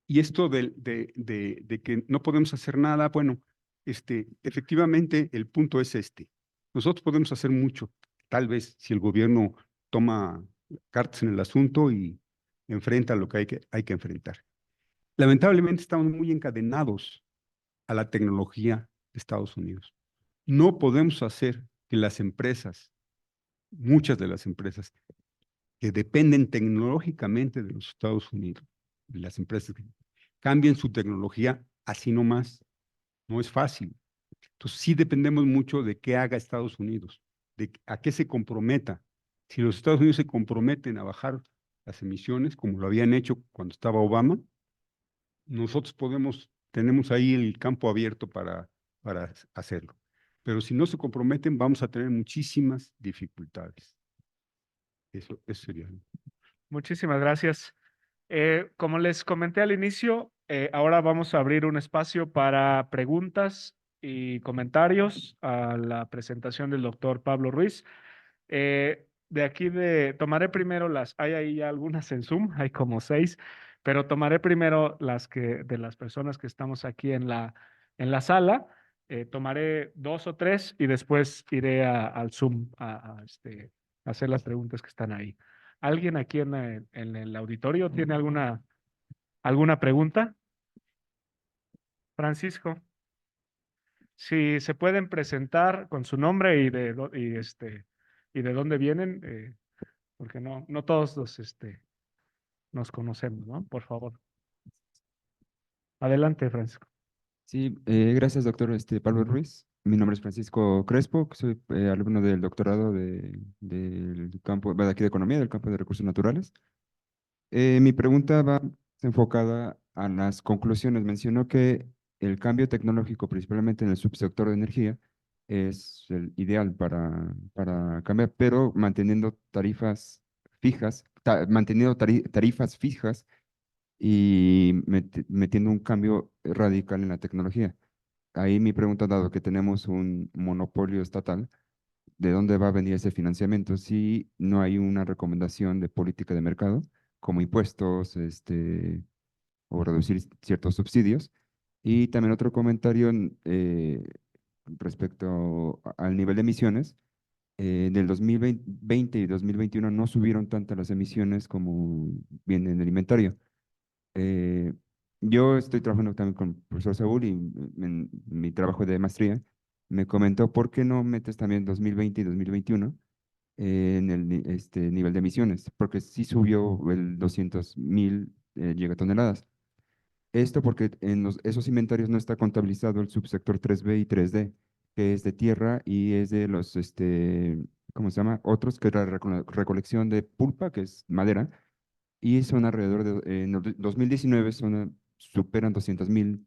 y esto de que no podemos hacer nada. Bueno, efectivamente el punto es nosotros podemos hacer mucho, tal vez si el gobierno toma cartas en el asunto y enfrenta lo que hay que enfrentar. Lamentablemente estamos muy encadenados a la tecnología de Estados Unidos. No podemos hacer que las empresas, muchas de las empresas que dependen tecnológicamente de los Estados Unidos, de las empresas que cambien su tecnología así nomás. No es fácil. Entonces sí dependemos mucho de qué haga Estados Unidos, a qué se comprometa. Si los Estados Unidos se comprometen a bajar las emisiones, como lo habían hecho cuando estaba Obama, nosotros tenemos ahí el campo abierto para hacerlo. Pero si no se comprometen, vamos a tener muchísimas dificultades. Eso sería. Muchísimas gracias. Como les comenté al inicio, ahora vamos a abrir un espacio para preguntas y comentarios a la presentación del doctor Pablo Ruiz. Tomaré primero hay ahí ya algunas en Zoom, hay como 6, pero tomaré primero de las personas que estamos aquí en la sala. Tomaré 2 o 3 y después iré al Zoom a hacer las preguntas que están ahí. ¿Alguien aquí en el auditorio tiene alguna pregunta? Francisco, si se pueden presentar con su nombre y de dónde vienen, porque no todos nos conocemos, ¿no? Por favor. Adelante, Francisco. Sí, gracias, doctor Pablo Ruiz. Mi nombre es Francisco Crespo, soy alumno del doctorado del campo, de aquí de Economía, del campo de Recursos Naturales. Mi pregunta va enfocada a las conclusiones. Mencionó que el cambio tecnológico, principalmente en el subsector de energía, es el ideal para cambiar, pero manteniendo tarifas fijas, tarifas fijas y metiendo un cambio radical en la tecnología. Ahí mi pregunta, dado que tenemos un monopolio estatal, ¿de dónde va a venir ese financiamiento si no hay una recomendación de política de mercado, como impuestos, o reducir ciertos subsidios? Y también otro comentario respecto al nivel de emisiones. Del 2020 y 2021 no subieron tantas las emisiones como viene en el inventario. Eh, yo estoy trabajando también con el profesor Saúl y en mi trabajo de maestría me comentó por qué no metes también 2020 y 2021 en el nivel de emisiones, porque sí subió el 200.000 gigatoneladas. Esto porque en esos inventarios no está contabilizado el subsector 3B y 3D, que es de tierra y es de los, ¿cómo se llama? Otros, que es la recolección de pulpa, que es madera, y son alrededor de, en el 2019 superan 200.000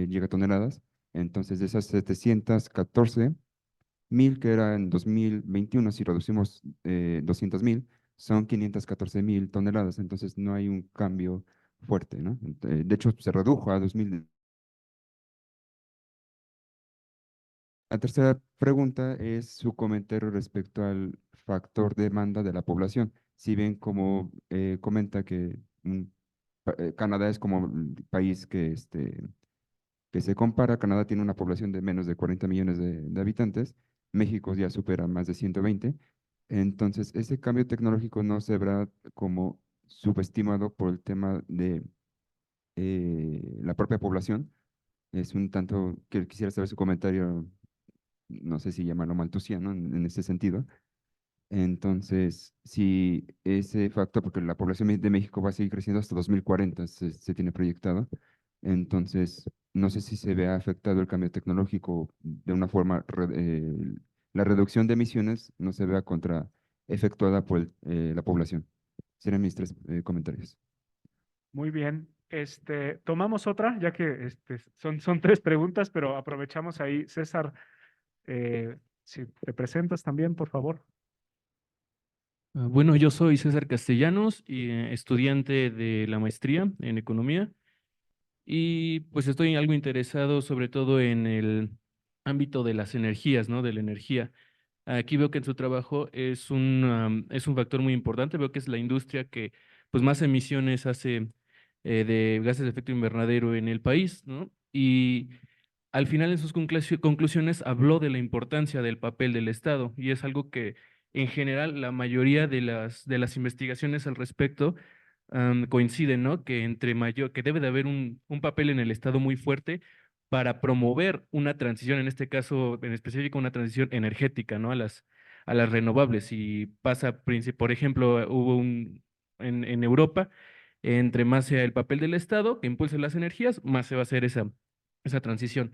gigatoneladas. Entonces, de esas 714.000 que eran en 2021, si reducimos 200.000, son 514.000 toneladas. Entonces, no hay un cambio fuerte, ¿no? De hecho, se redujo a 2000. La tercera pregunta es su comentario respecto al factor demanda de la población. Si bien como comenta que Canadá es como el país que se compara, Canadá tiene una población de menos de 40 millones de habitantes, México ya supera más de 120, entonces ese cambio tecnológico no se verá como subestimado por el tema de la propia población. Es un tanto que quisiera saber su comentario, no sé si llamarlo maltusiano en ese sentido. Entonces, si ese factor, porque la población de México va a seguir creciendo hasta 2040, se tiene proyectado, entonces no sé si se vea afectado el cambio tecnológico de una forma, la reducción de emisiones no se vea efectuada por la población. Serían mis tres comentarios. Muy bien. Tomamos otra, ya que son 3 preguntas, pero aprovechamos ahí. César, si te presentas también, por favor. Bueno, yo soy César Castellanos y estudiante de la maestría en economía y pues estoy algo interesado sobre todo en el ámbito de las energías, ¿no? De la energía. Aquí veo que en su trabajo es un factor muy importante, veo que es la industria que pues más emisiones hace de gases de efecto invernadero en el país, ¿no? Y al final en sus conclusiones habló de la importancia del papel del Estado y es algo que en general la mayoría de las investigaciones al respecto coinciden, ¿no? Que que debe de haber un papel en el Estado muy fuerte para promover una transición, en este caso en específico una transición energética, ¿no? A las renovables. Y pasa, por ejemplo, en Europa, entre más sea el papel del Estado que impulse las energías, más se va a hacer esa transición.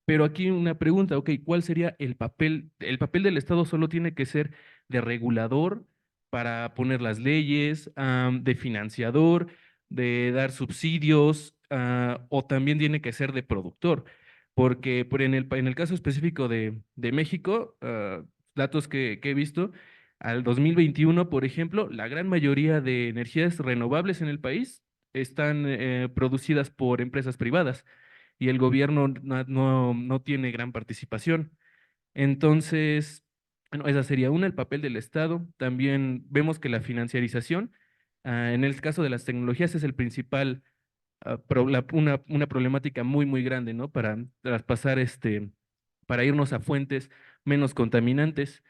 Pero aquí una pregunta, ok, ¿cuál sería el papel? ¿El papel del Estado solo tiene que ser de regulador para poner las leyes, de financiador, de dar subsidios, o también tiene que ser de productor, porque en el caso específico de México, datos que he visto, al 2021, por ejemplo, la gran mayoría de energías renovables en el país están producidas por empresas privadas y el gobierno no tiene gran participación. Entonces, bueno, esa sería una, el papel del Estado. También vemos que la financiarización, en el caso de las tecnologías, es el principal, una problemática muy, muy grande, ¿no? Para traspasar para irnos a fuentes menos contaminantes.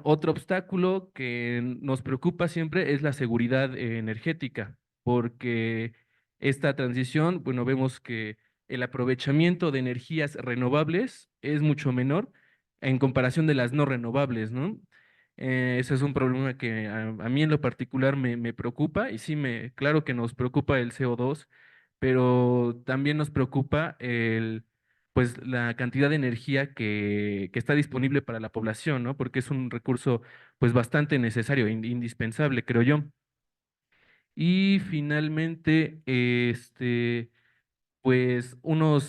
Otro obstáculo que nos preocupa siempre es la seguridad energética, porque esta transición, bueno, vemos que el aprovechamiento de energías renovables es mucho menor en comparación de las no renovables, ¿no? Ese es un problema que a mí en lo particular me preocupa y sí, claro que nos preocupa el CO2, pero también nos preocupa pues la cantidad de energía que está disponible para la población, ¿no? Porque es un recurso pues bastante necesario, indispensable, creo yo. Y finalmente, pues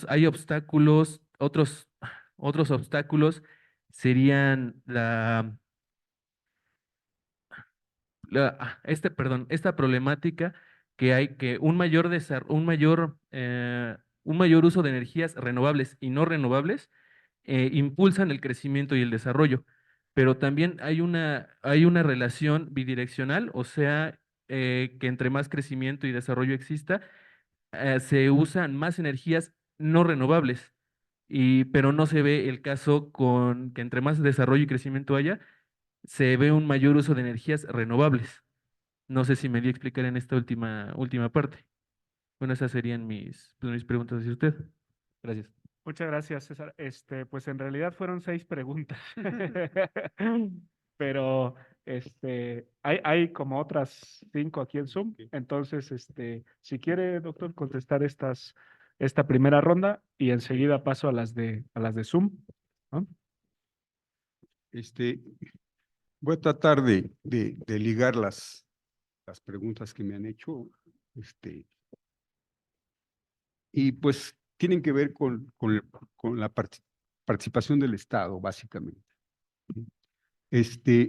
hay obstáculos, otros obstáculos serían perdón, esta problemática que hay que un mayor uso de energías renovables y no renovables impulsan el crecimiento y el desarrollo, pero también hay una relación bidireccional, o sea, que entre más crecimiento y desarrollo exista, se usan más energías no renovables, pero no se ve el caso con que entre más desarrollo y crecimiento haya, se ve un mayor uso de energías renovables. No sé si me di a explicar en esta última parte. Bueno, esas serían mis preguntas hacia usted. Gracias. Muchas gracias, César. Pues en realidad fueron 6 preguntas. Pero hay como otras 5 aquí en Zoom. Entonces, si quiere, doctor, contestar esta primera ronda y enseguida paso a las de Zoom, ¿no? Voy a tratar de ligar las preguntas que me han hecho, y pues tienen que ver con la participación del Estado, básicamente.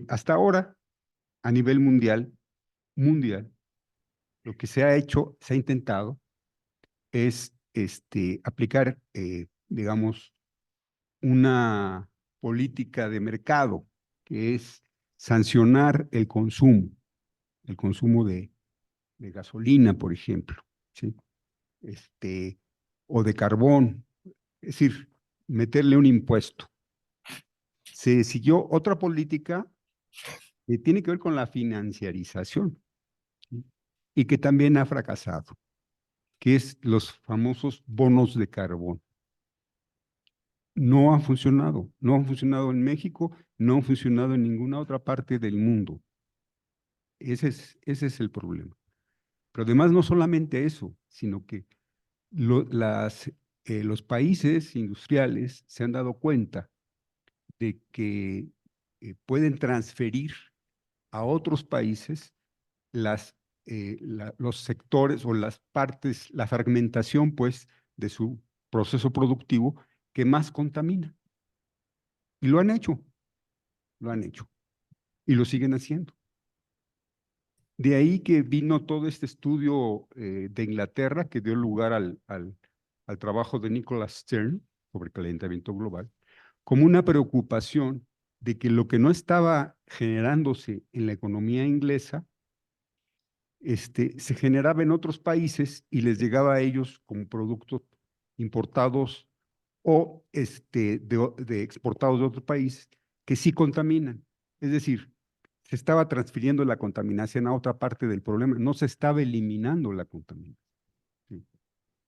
Hasta ahora, a nivel mundial, lo que se ha hecho, se ha intentado, es aplicar, digamos, una política de mercado, que es sancionar el consumo de gasolina, por ejemplo, ¿sí? O de carbón, es decir, meterle un impuesto. Se siguió otra política que tiene que ver con la financiarización, ¿sí? Y que también ha fracasado, que es los famosos bonos de carbón. No ha funcionado en México, no ha funcionado en ninguna otra parte del mundo. Ese es el problema. Pero además no solamente eso, sino que los países industriales se han dado cuenta de que pueden transferir a otros países los sectores o las partes, la fragmentación, pues, de su proceso productivo que más contamina. Y lo han hecho, y lo siguen haciendo. De ahí que vino todo este estudio de Inglaterra que dio lugar al trabajo de Nicholas Stern sobre calentamiento global, como una preocupación de que lo que no estaba generándose en la economía inglesa se generaba en otros países y les llegaba a ellos como productos importados o de exportados de otros países que sí contaminan. Es decir, se estaba transfiriendo la contaminación a otra parte del problema, no se estaba eliminando la contaminación. ¿Sí?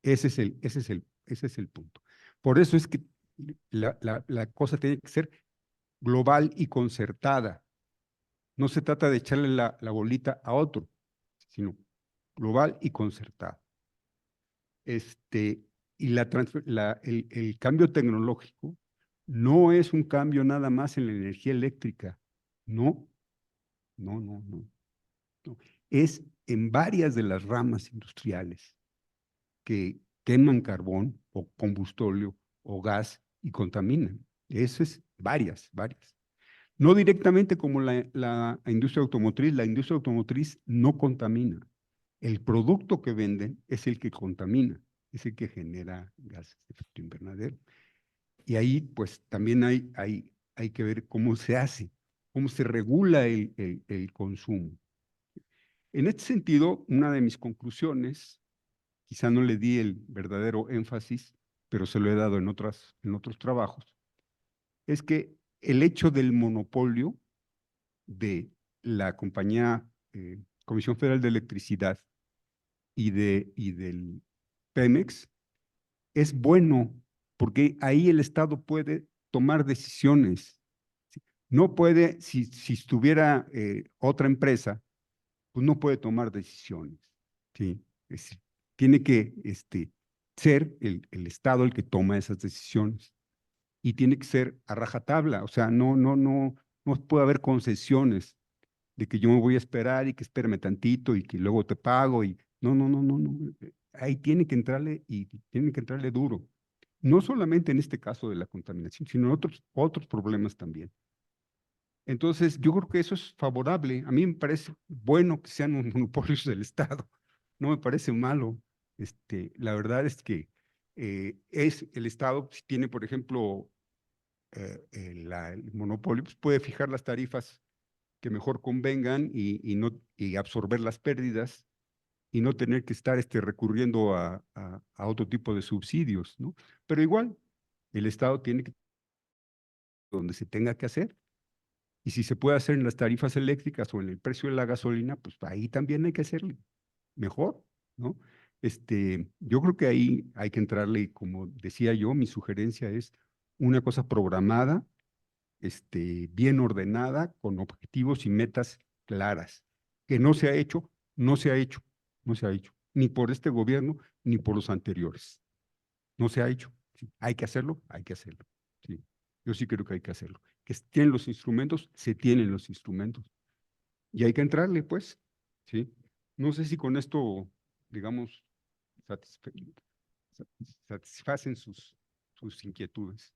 Ese es el punto. Por eso es que la cosa tiene que ser global y concertada. No se trata de echarle la bolita a otro, sino global y concertada. Y el cambio tecnológico no es un cambio nada más en la energía eléctrica, no. No, no, no, no. Es en varias de las ramas industriales que queman carbón o combustóleo o gas y contaminan. Eso es varias, varias. No directamente como la industria automotriz. La industria automotriz no contamina. El producto que venden es el que contamina, es el que genera gases de efecto invernadero. Y ahí, pues, también hay que ver cómo se hace, cómo se regula el consumo. En este sentido, una de mis conclusiones, quizá no le di el verdadero énfasis, pero se lo he dado en otros trabajos, es que el hecho del monopolio de la compañía Comisión Federal de Electricidad y del Pemex es bueno, porque ahí el Estado puede tomar decisiones. No puede, si estuviera otra empresa, pues no puede tomar decisiones. ¿Sí? Es decir, tiene que ser el Estado el que toma esas decisiones. Y tiene que ser a rajatabla, o sea, no puede haber concesiones de que yo me voy a esperar y que espérame tantito y que luego te pago y no. Ahí tiene que entrarle y tiene que entrarle duro. No solamente en este caso de la contaminación, sino en otros problemas también. Entonces, yo creo que eso es favorable. A mí me parece bueno que sean monopolios del Estado. No me parece malo. La verdad es que es el Estado, si tiene, por ejemplo, el monopolio, pues puede fijar las tarifas que mejor convengan y absorber las pérdidas y no tener que estar recurriendo a otro tipo de subsidios, ¿no? Pero igual, el Estado tiene que, donde se tenga que hacer, y si se puede hacer en las tarifas eléctricas o en el precio de la gasolina, pues ahí también hay que hacerle mejor, ¿no? Yo creo que ahí hay que entrarle, como decía yo, mi sugerencia es una cosa programada, bien ordenada, con objetivos y metas claras. Que no se ha hecho, no se ha hecho, no se ha hecho, ni por este gobierno, ni por los anteriores. No se ha hecho. ¿Sí? Hay que hacerlo, hay que hacerlo. ¿Sí? Yo sí creo que hay que hacerlo. Que tienen los instrumentos, se tienen los instrumentos. Y hay que entrarle, pues. ¿Sí? No sé si con esto, digamos, satisfacen sus inquietudes.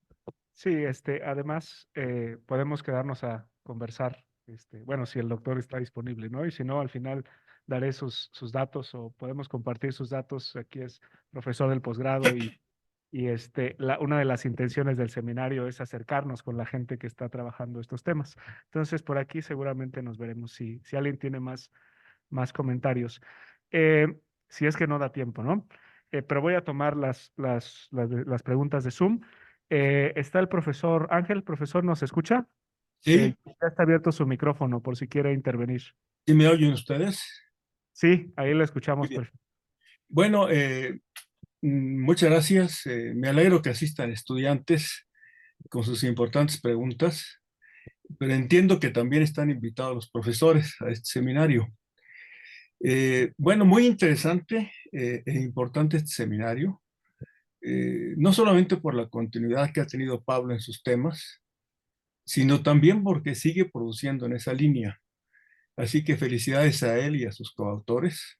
Sí, además podemos quedarnos a conversar, bueno, si el doctor está disponible, ¿no? Y si no, al final daré sus datos o podemos compartir sus datos. Aquí es profesor del posgrado y una de las intenciones del seminario es acercarnos con la gente que está trabajando estos temas. Entonces, por aquí seguramente nos veremos si alguien tiene más comentarios. Eh, si es que no da tiempo, ¿no? Pero voy a tomar las preguntas de Zoom. Está el profesor Ángel. Profesor, ¿nos escucha? Sí, Ya está abierto su micrófono por si quiere intervenir. ¿sí me oyen ustedes? Sí, ahí lo Muy escuchamos bien. perfecto. Bueno, muchas gracias. Me alegro que asistan estudiantes con sus importantes preguntas, pero entiendo que también están invitados los profesores a este seminario. Bueno, muy interesante e importante este seminario, no solamente por la continuidad que ha tenido Pablo en sus temas, sino también porque sigue produciendo en esa línea. Así que felicidades a él y a sus coautores.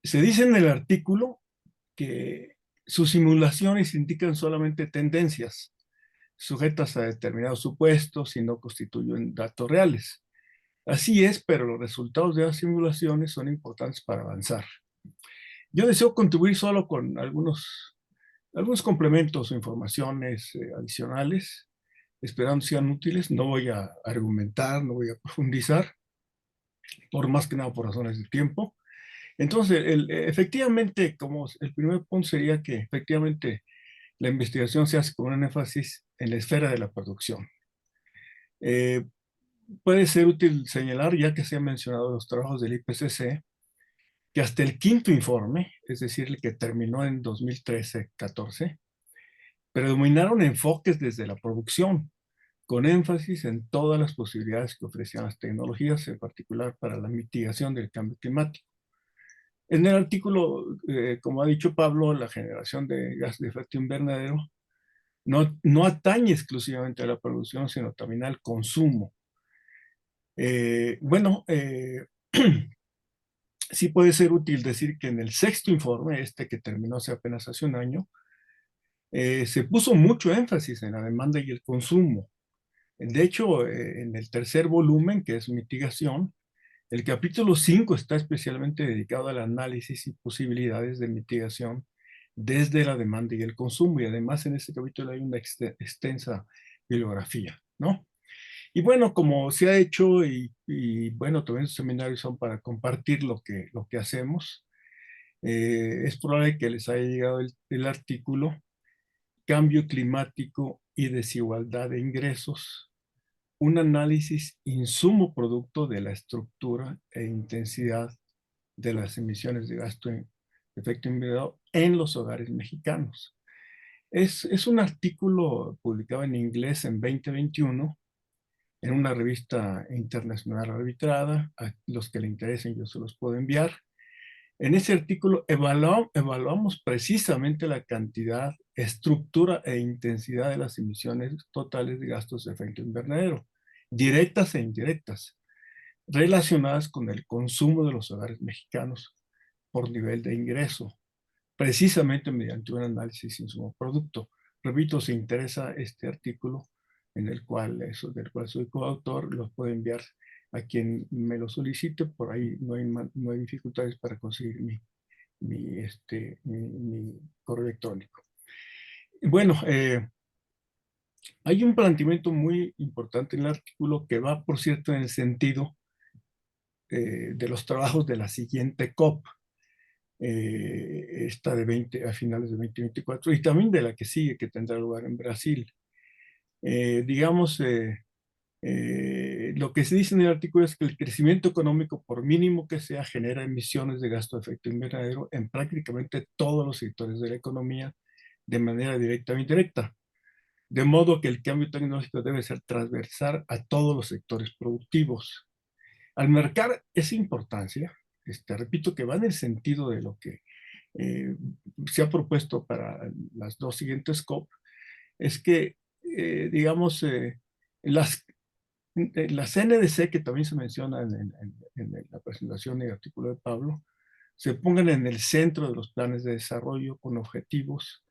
Se dice en el artículo que sus simulaciones indican solamente tendencias sujetas a determinados supuestos y no constituyen datos reales. Así es, pero los resultados de las simulaciones son importantes para avanzar. Yo deseo contribuir solo con algunos complementos o informaciones adicionales, esperando sean útiles. No voy a argumentar, no voy a profundizar, por más que nada por razones de tiempo. Entonces, efectivamente, como el primer punto sería que efectivamente la investigación se hace con un énfasis en la esfera de la producción. Eh, Puede ser útil señalar, ya que se han mencionado los trabajos del IPCC, que hasta el quinto informe, es decir, el que terminó en 2013-14, predominaron enfoques desde la producción, con énfasis en todas las posibilidades que ofrecían las tecnologías, en particular para la mitigación del cambio climático. En el artículo, como ha dicho Pablo, la generación de gas de efecto invernadero no atañe exclusivamente a la producción, sino también al consumo. Bueno, sí puede ser útil decir que en el sexto informe, este que terminó hace un año, se puso mucho énfasis en la demanda y el consumo. De hecho, en el tercer volumen, que es mitigación, el capítulo 5 está especialmente dedicado al análisis y posibilidades de mitigación desde la demanda y el consumo. Y además en este capítulo hay una extensa bibliografía, ¿no? Y bueno, como se ha hecho, y bueno, también los seminarios son para compartir lo que hacemos, es probable que les haya llegado el artículo Cambio climático y desigualdad de ingresos, un análisis insumo producto de la estructura e intensidad de las emisiones de gasto de efecto invernadero en los hogares mexicanos. Es un artículo publicado en inglés en 2021 en una revista internacional arbitrada. A los que le interesen yo se los puedo enviar. En ese artículo evaluamos precisamente la cantidad, estructura e intensidad de las emisiones totales de gastos de efecto invernadero, directas e indirectas, relacionadas con el consumo de los hogares mexicanos por nivel de ingreso, precisamente mediante un análisis insumo-producto. Repito, si interesa este artículo, del cual soy coautor, los puedo enviar a quien me lo solicite. Por ahí no hay dificultades para conseguir mi correo electrónico. Bueno, hay un planteamiento muy importante en el artículo que va, por cierto, en el sentido de los trabajos de la siguiente COP, esta a finales de 2024, y también de la que sigue, que tendrá lugar en Brasil. Digamos, lo que se dice en el artículo es que el crecimiento económico, por mínimo que sea, genera emisiones de gasto de efecto invernadero en prácticamente todos los sectores de la economía, de manera directa o indirecta. De modo que el cambio tecnológico debe ser transversal a todos los sectores productivos. Al marcar esa importancia, repito que va en el sentido de lo que se ha propuesto para las dos siguientes COP, es que, digamos, las NDC, que también se menciona en la presentación y el artículo de Pablo, se pongan en el centro de los planes de desarrollo con objetivos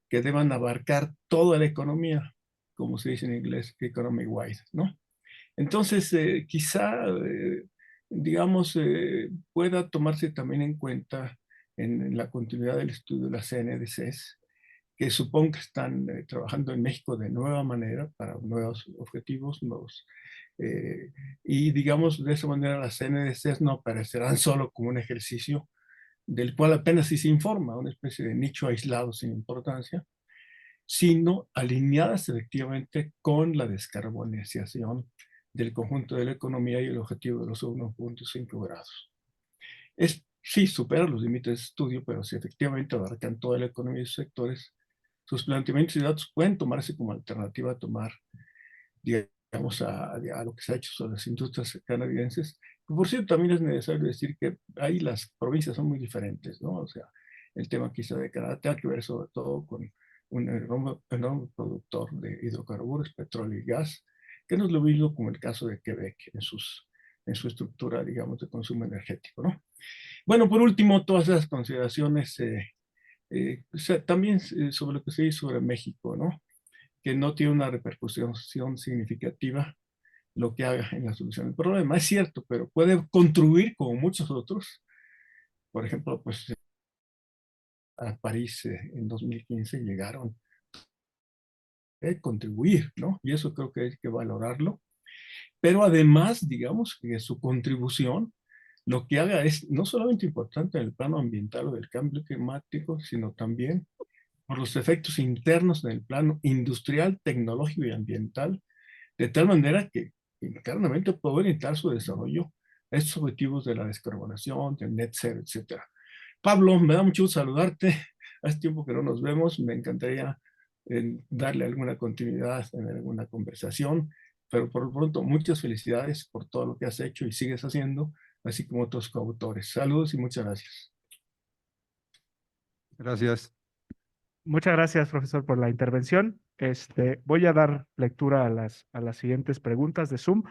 que deban abarcar toda la economía, como se dice en inglés, economy-wide, ¿no? Entonces, quizá, digamos, pueda tomarse también en cuenta en la continuidad del estudio de las CNDCs, que supongo que están trabajando en México de nueva manera para nuevos objetivos, y digamos, de esa manera las CNDCs no aparecerán solo como un ejercicio del cual apenas sí se informa, una especie de nicho aislado sin importancia, sino alineadas efectivamente con la descarbonización del conjunto de la economía y el objetivo de los 1.5 grados. Sí, supera los límites de estudio, pero si efectivamente abarcan toda la economía y sus sectores, sus planteamientos y datos pueden tomarse como alternativa a tomar, digamos, a lo que se ha hecho sobre las industrias canadienses. Por cierto, también es necesario decir que ahí las provincias son muy diferentes, ¿no? O sea, el tema quizá de Canadá tiene que ver sobre todo con un enorme productor de hidrocarburos, petróleo y gas, que no es lo mismo como el caso de Quebec en su estructura, digamos, de consumo energético, ¿no? Bueno, por último, todas esas consideraciones también sobre lo que se dice sobre México, ¿no? Que no tiene una repercusión significativa lo que haga en la solución del problema. Es cierto, pero puede contribuir como muchos otros. Por ejemplo, pues a París en 2015 llegaron a contribuir, ¿no? Y eso creo que hay que valorarlo. Pero además, digamos que su contribución lo que haga es no solamente importante en el plano ambiental o del cambio climático, sino también por los efectos internos en el plano industrial, tecnológico y ambiental, de tal manera que internamente puede orientar su desarrollo a estos objetivos de la descarbonización, del net zero, etc. Pablo, me da mucho gusto saludarte. Hace tiempo que no nos vemos. Me encantaría darle alguna continuidad en alguna conversación, pero por lo pronto muchas felicidades por todo lo que has hecho y sigues haciendo, así como otros coautores. Saludos y muchas gracias. Gracias. Muchas gracias, profesor, por la intervención. Voy a dar lectura a las siguientes preguntas de Zoom.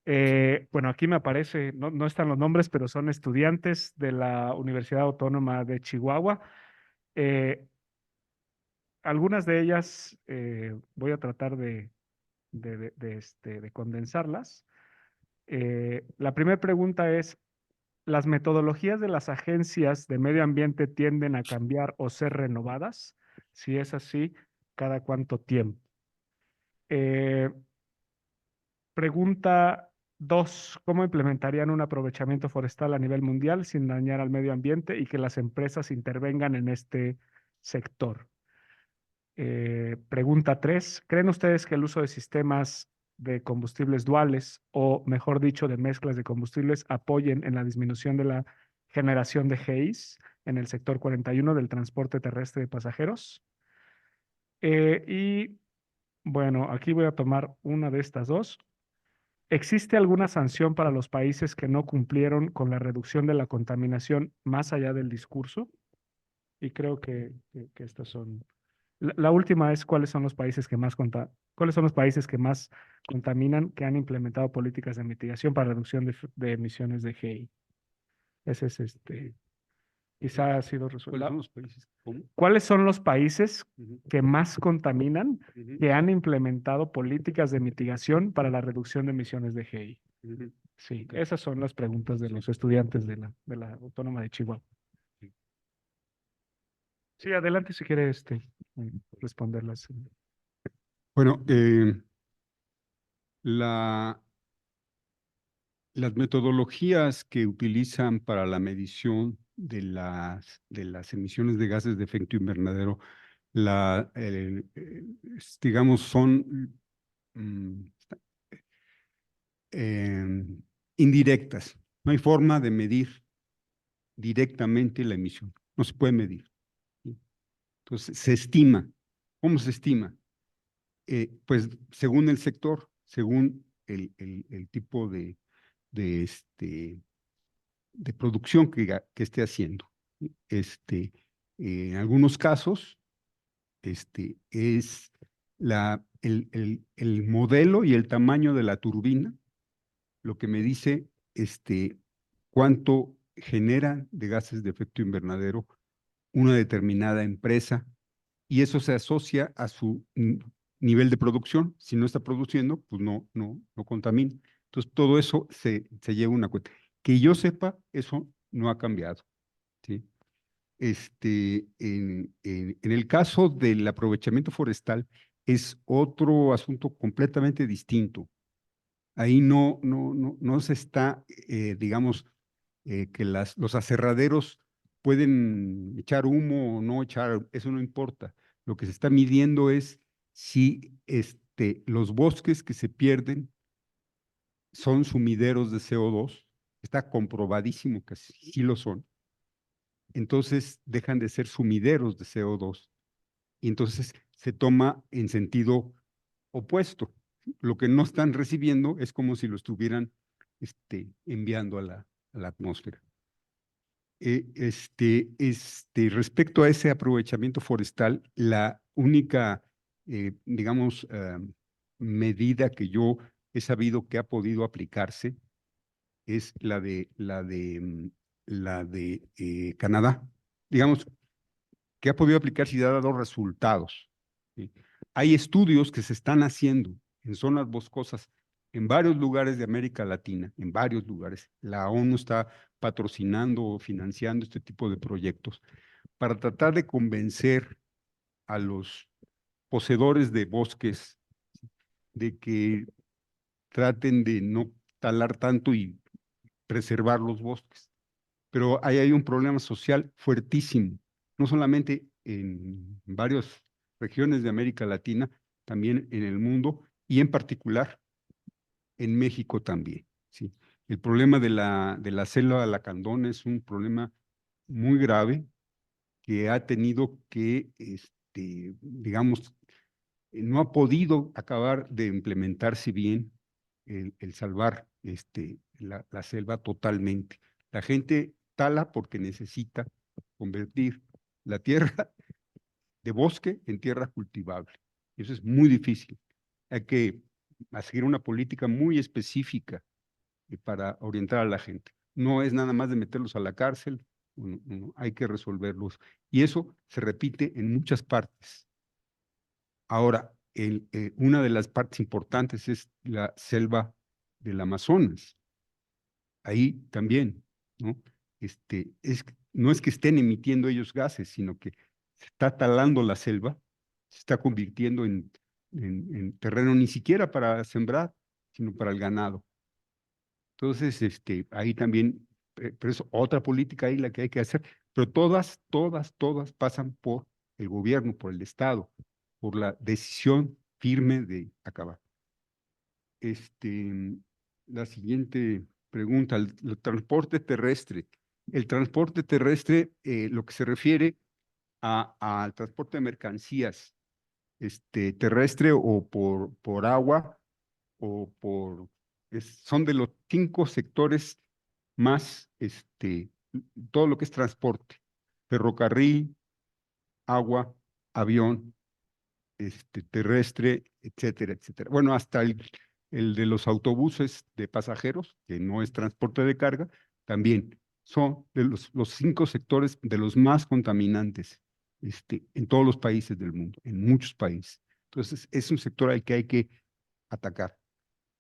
Bueno, aquí me aparece, no están los nombres, pero son estudiantes de la Universidad Autónoma de Chihuahua. Eh, Algunas de ellas voy a tratar de condensarlas. La primera pregunta es, ¿las metodologías de las agencias de medio ambiente tienden a cambiar o ser renovadas? Si es así, ¿cada cuánto tiempo? Eh, Pregunta 2, ¿cómo implementarían un aprovechamiento forestal a nivel mundial sin dañar al medio ambiente y que las empresas intervengan en este sector? Pregunta 3, ¿creen ustedes que el uso de sistemas de combustibles duales o, mejor dicho, de mezclas de combustibles apoyen en la disminución de la generación de GEIS en el sector 41 del transporte terrestre de pasajeros? Y bueno, aquí voy a tomar una de estas dos. ¿Existe alguna sanción para los países que no cumplieron con la reducción de la contaminación más allá del discurso? Y creo que estas son. La última es cuáles son los países que más cuáles son los países que más contaminan que han implementado políticas de mitigación para reducción de emisiones de GI. Ese es quizá ha sido ¿Cuáles resuelto. son los países? ¿Cómo? ¿Cuáles son los países Ujú, que más contaminan ujú, que han implementado políticas de mitigación para la reducción de emisiones de GI? ujú. Sí, Ok. esas son las preguntas de Sí. los estudiantes de la Autónoma de Chihuahua. Sí, adelante si quiere responderlas. Bueno, la, las metodologías que utilizan para la medición de las emisiones de gases de efecto invernadero, digamos, son mm, indirectas. No hay forma de medir directamente la emisión. No se puede medir. ¿Sí? Entonces, se estima. ¿Cómo se estima? Pues según el sector, según el tipo de de producción que esté haciendo. En algunos casos, es el modelo y el tamaño de la turbina lo que me dice cuánto genera de gases de efecto invernadero una determinada empresa y eso se asocia a su nivel de producción. Si no está produciendo, pues no contamina. Entonces, todo eso se lleva una cuenta. Que yo sepa, eso no ha cambiado. ¿Sí? En el caso del aprovechamiento forestal, es otro asunto completamente distinto. Ahí no se está, digamos, que los aserraderos pueden echar humo o no echar, eso no importa. Lo que se está midiendo es si los bosques que se pierden son sumideros de CO2. Está comprobadísimo que sí lo son. Entonces dejan de ser sumideros de CO2 y entonces se toma en sentido opuesto. Lo que no están recibiendo es como si lo estuvieran enviando a la atmósfera. Respecto a ese aprovechamiento forestal, la única, digamos, medida que yo he sabido que ha podido aplicarse es la de Canadá. Digamos, que ha podido aplicarse y ha dado resultados. ¿Sí? Hay estudios que se están haciendo en zonas boscosas en varios lugares de América Latina, en varios lugares. La ONU está patrocinando o financiando este tipo de proyectos para tratar de convencer a los poseedores de bosques de que traten de no talar tanto y preservar los bosques. Pero ahí hay un problema social fuertísimo, no solamente en varias regiones de América Latina, también en el mundo y en particular en México también. ¿Sí? El problema de la selva lacandona es un problema muy grave que ha tenido que, digamos, no ha podido acabar de implementarse bien el salvar la selva totalmente. La gente tala porque necesita convertir la tierra de bosque en tierra cultivable. Eso es muy difícil. Hay que seguir una política muy específica para orientar a la gente. No es nada más de meterlos a la cárcel, hay que resolverlos. Y eso se repite en muchas partes. Ahora, una de las partes importantes es la selva del Amazonas. Ahí también, ¿no? No es que estén emitiendo ellos gases, sino que se está talando la selva, se está convirtiendo en terreno ni siquiera para sembrar, sino para el ganado. Entonces, ahí también, pero es otra política ahí la que hay que hacer, pero todas pasan por el gobierno, por el Estado, por la decisión firme de acabar. La siguiente pregunta, el transporte terrestre. El transporte terrestre, lo que se refiere al transporte de mercancías, terrestre o por agua o son de los 5 sectores más, todo lo que es transporte, ferrocarril, agua, avión, terrestre, etcétera, etcétera. Bueno, hasta el de los autobuses de pasajeros, que no es transporte de carga, también son de los 5 sectores de los más contaminantes, en todos los países del mundo, en muchos países. Entonces, es un sector al que hay que atacar.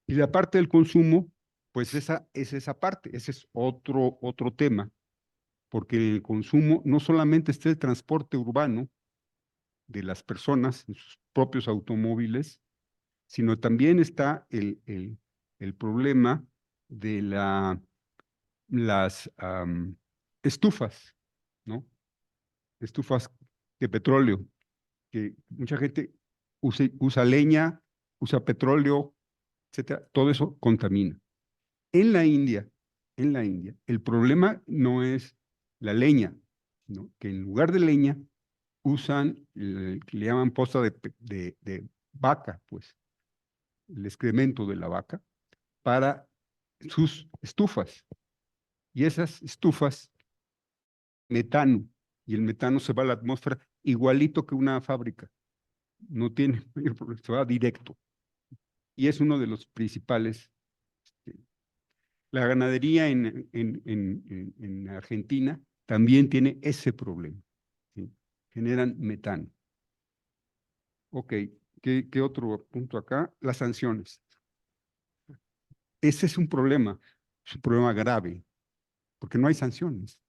Y la parte del consumo, pues esa es esa parte, ese es otro tema, porque en el consumo no solamente está el transporte urbano de las personas en sus propios automóviles, sino también está el problema de las estufas, ¿no? Estufas de petróleo, que mucha gente usa leña, usa petróleo, etcétera, todo eso contamina. En la India, el problema no es la leña, ¿no? Que en lugar de leña usan, que le llaman posta de vaca, pues, el excremento de la vaca, para sus estufas. Y esas estufas, metano, y el metano se va a la atmósfera igualito que una fábrica. No tiene mayor problema, se va directo. Y es uno de los principales. La ganadería en Argentina también tiene ese problema, ¿sí? Generan metano. Ok, ¿qué otro punto acá? Las sanciones. Ese es un problema grave, porque no hay sanciones,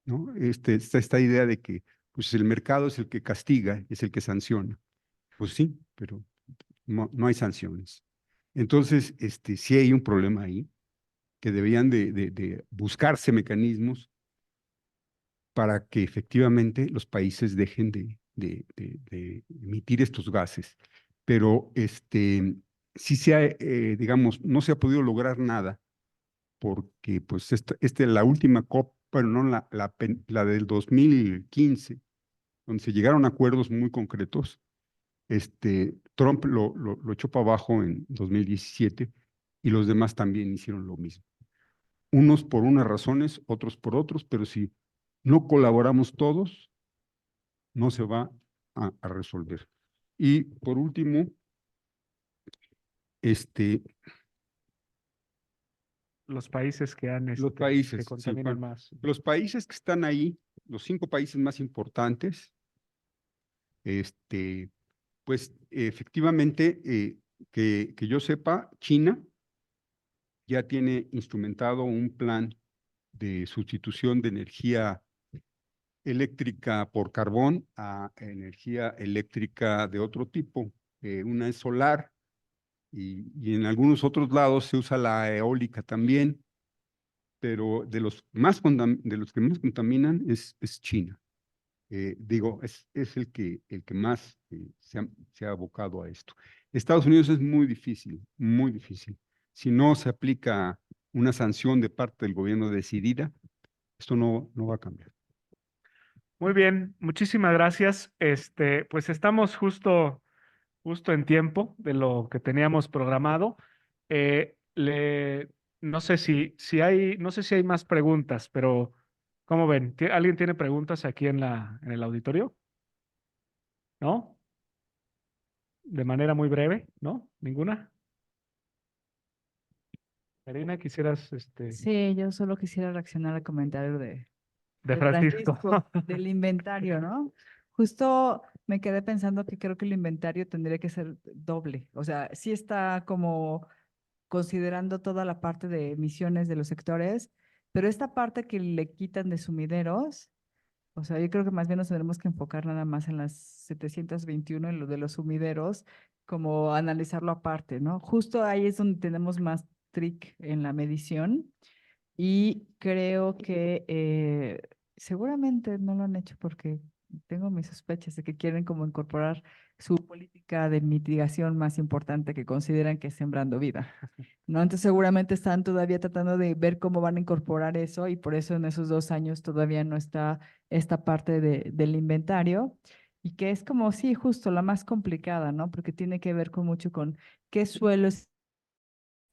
¿no? Está esta idea de que pues, el mercado es el que castiga, es el que sanciona. Pues sí, pero no hay sanciones. Entonces, sí hay un problema ahí, que deberían de buscarse mecanismos para que efectivamente los países dejen de emitir estos gases. Pero sí digamos, no se ha podido lograr nada porque pues la última COP, bueno, no la del 2015, donde se llegaron a acuerdos muy concretos, Trump lo echó para abajo en 2017 y los demás también hicieron lo mismo. Unos por unas razones, otros por otros, pero si no colaboramos todos, no se va a resolver. Y por último, Los países que han, los que países, sí, contaminan bueno, más. los países que están ahí, los 5 países más importantes, pues efectivamente, que yo sepa, China ya tiene instrumentado un plan de sustitución de energía eléctrica por carbón a energía eléctrica de otro tipo. Una es solar y en algunos otros lados se usa la eólica también, pero de los que más contaminan es China. Digo, es el que más se ha abocado a esto. Estados Unidos es muy difícil, muy difícil. Si no se aplica una sanción de parte del gobierno decidida, esto no va a cambiar. Muy bien, muchísimas gracias. Pues estamos justo en tiempo de lo que teníamos programado. Eh, le, no sé no sé si hay más preguntas, pero ¿cómo ven? ¿Alguien tiene preguntas aquí en el auditorio? ¿No? De manera muy breve, ¿no? ¿Ninguna? Karina, quisieras Sí, yo solo quisiera reaccionar al comentario de de Francisco. del inventario, ¿no? Justo me quedé pensando que creo que el inventario tendría que ser doble. O sea, sí está como considerando toda la parte de emisiones de los sectores, pero esta parte que le quitan de sumideros, o sea, yo creo que más bien nos tendremos que enfocar nada más en las 721, en lo de los sumideros, como analizarlo aparte, ¿no? Justo ahí es donde tenemos más trick en la medición y creo que seguramente no lo han hecho porque tengo mis sospechas de que quieren como incorporar su política de mitigación más importante que consideran que es sembrando vida, ¿no? Entonces seguramente están todavía tratando de ver cómo van a incorporar eso y por eso en esos 2 años todavía no está esta parte del inventario y que es como, sí, justo la más complicada, ¿no? Porque tiene que ver con mucho con qué suelos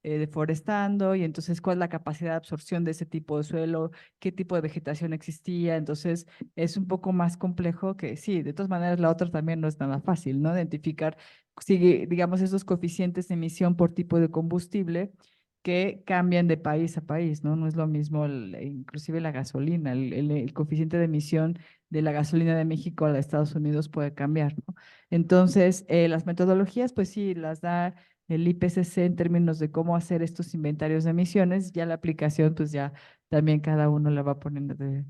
deforestando y entonces cuál es la capacidad de absorción de ese tipo de suelo, qué tipo de vegetación existía, entonces es un poco más complejo que sí, de todas maneras la otra también no es nada fácil, ¿no? Identificar, sigue, digamos, esos coeficientes de emisión por tipo de combustible que cambian de país a país, ¿no? No es lo mismo, inclusive la gasolina, el coeficiente de emisión de la gasolina de México a la de Estados Unidos puede cambiar, ¿no? Entonces, las metodologías, pues sí, las da el IPCC en términos de cómo hacer estos inventarios de emisiones, ya la aplicación, pues ya también cada uno la va poniendo de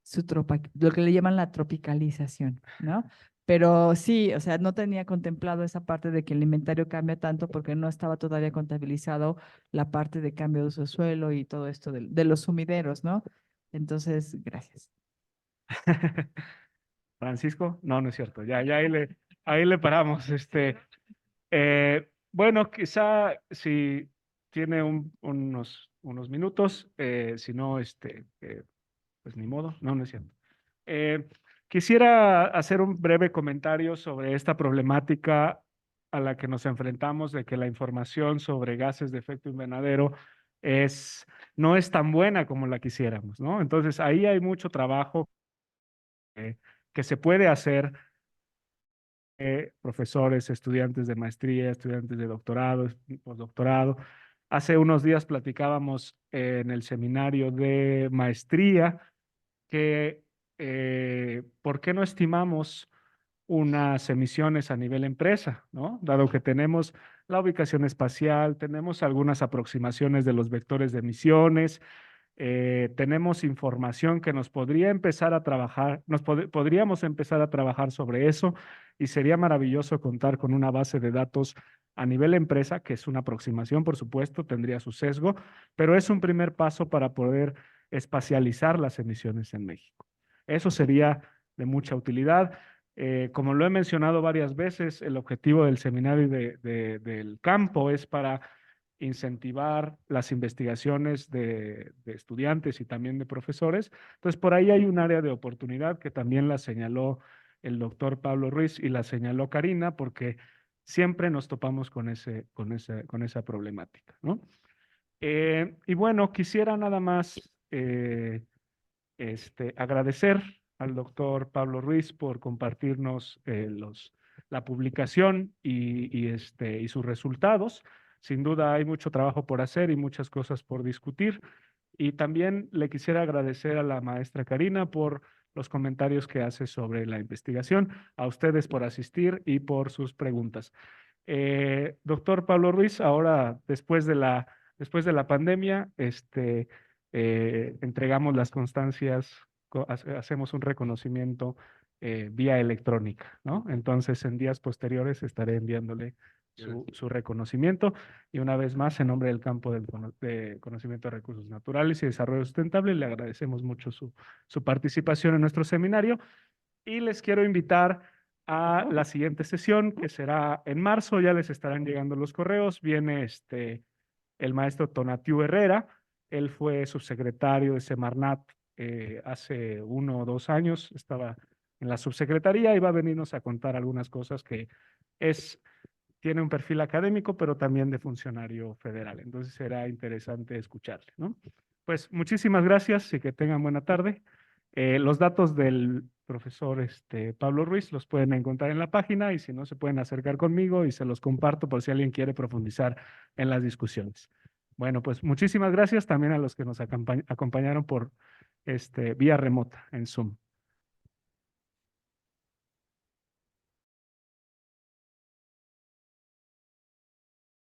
su tropa, lo que le llaman la tropicalización, ¿no? Pero sí, o sea, no tenía contemplado esa parte de que el inventario cambia tanto porque no estaba todavía contabilizado la parte de cambio de uso de suelo y todo esto de los sumideros, ¿no? Entonces, gracias. Francisco, no, no es cierto. Ya ahí le paramos. Bueno, quizá si tiene unos minutos, si no, pues ni modo, no, no es cierto. Eh, Quisiera hacer un breve comentario sobre esta problemática a la que nos enfrentamos de que la información sobre gases de efecto invernadero no es tan buena como la quisiéramos, ¿no? Entonces, ahí hay mucho trabajo que se puede hacer, profesores, estudiantes de maestría, estudiantes de doctorado, postdoctorado. Hace unos días platicábamos en el seminario de maestría que ¿por qué no estimamos unas emisiones a nivel empresa, ¿no? Dado que tenemos la ubicación espacial, tenemos algunas aproximaciones de los vectores de emisiones, tenemos información que nos podría empezar a trabajar, podríamos empezar a trabajar sobre eso y sería maravilloso contar con una base de datos a nivel empresa, que es una aproximación, por supuesto, tendría su sesgo, pero es un primer paso para poder espacializar las emisiones en México. Eso sería de mucha utilidad. Como lo he mencionado varias veces, el objetivo del seminario del campo es para incentivar las investigaciones de estudiantes y también de profesores. Entonces, por ahí hay un área de oportunidad que también la señaló el doctor Pablo Ruiz y la señaló Karina, porque siempre nos topamos con esa problemática, ¿no? Y bueno, quisiera nada más agradecer al doctor Pablo Ruiz por compartirnos la publicación y sus resultados. Sin duda hay mucho trabajo por hacer y muchas cosas por discutir. Y también le quisiera agradecer a la maestra Karina por los comentarios que hace sobre la investigación, a ustedes por asistir y por sus preguntas. Doctor Pablo Ruiz, ahora después de la pandemia, entregamos las constancias, hacemos un reconocimiento vía electrónica, ¿no? Entonces, en días posteriores estaré enviándole su reconocimiento y una vez más, en nombre del campo de conocimiento de recursos naturales y desarrollo sustentable, le agradecemos mucho su participación en nuestro seminario y les quiero invitar a la siguiente sesión, que será en marzo. Ya les estarán llegando los correos. Viene el maestro Tonatiu Herrera. Él fue subsecretario de Semarnat hace 1 o 2 años. Estaba en la subsecretaría y va a venirnos a contar algunas cosas que tiene un perfil académico, pero también de funcionario federal. Entonces será interesante escucharle, ¿no? Pues muchísimas gracias y que tengan buena tarde. Los datos del profesor Pablo Ruiz los pueden encontrar en la página y si no, se pueden acercar conmigo y se los comparto por si alguien quiere profundizar en las discusiones. Bueno, pues muchísimas gracias también a los que nos acompañaron por vía remota en Zoom.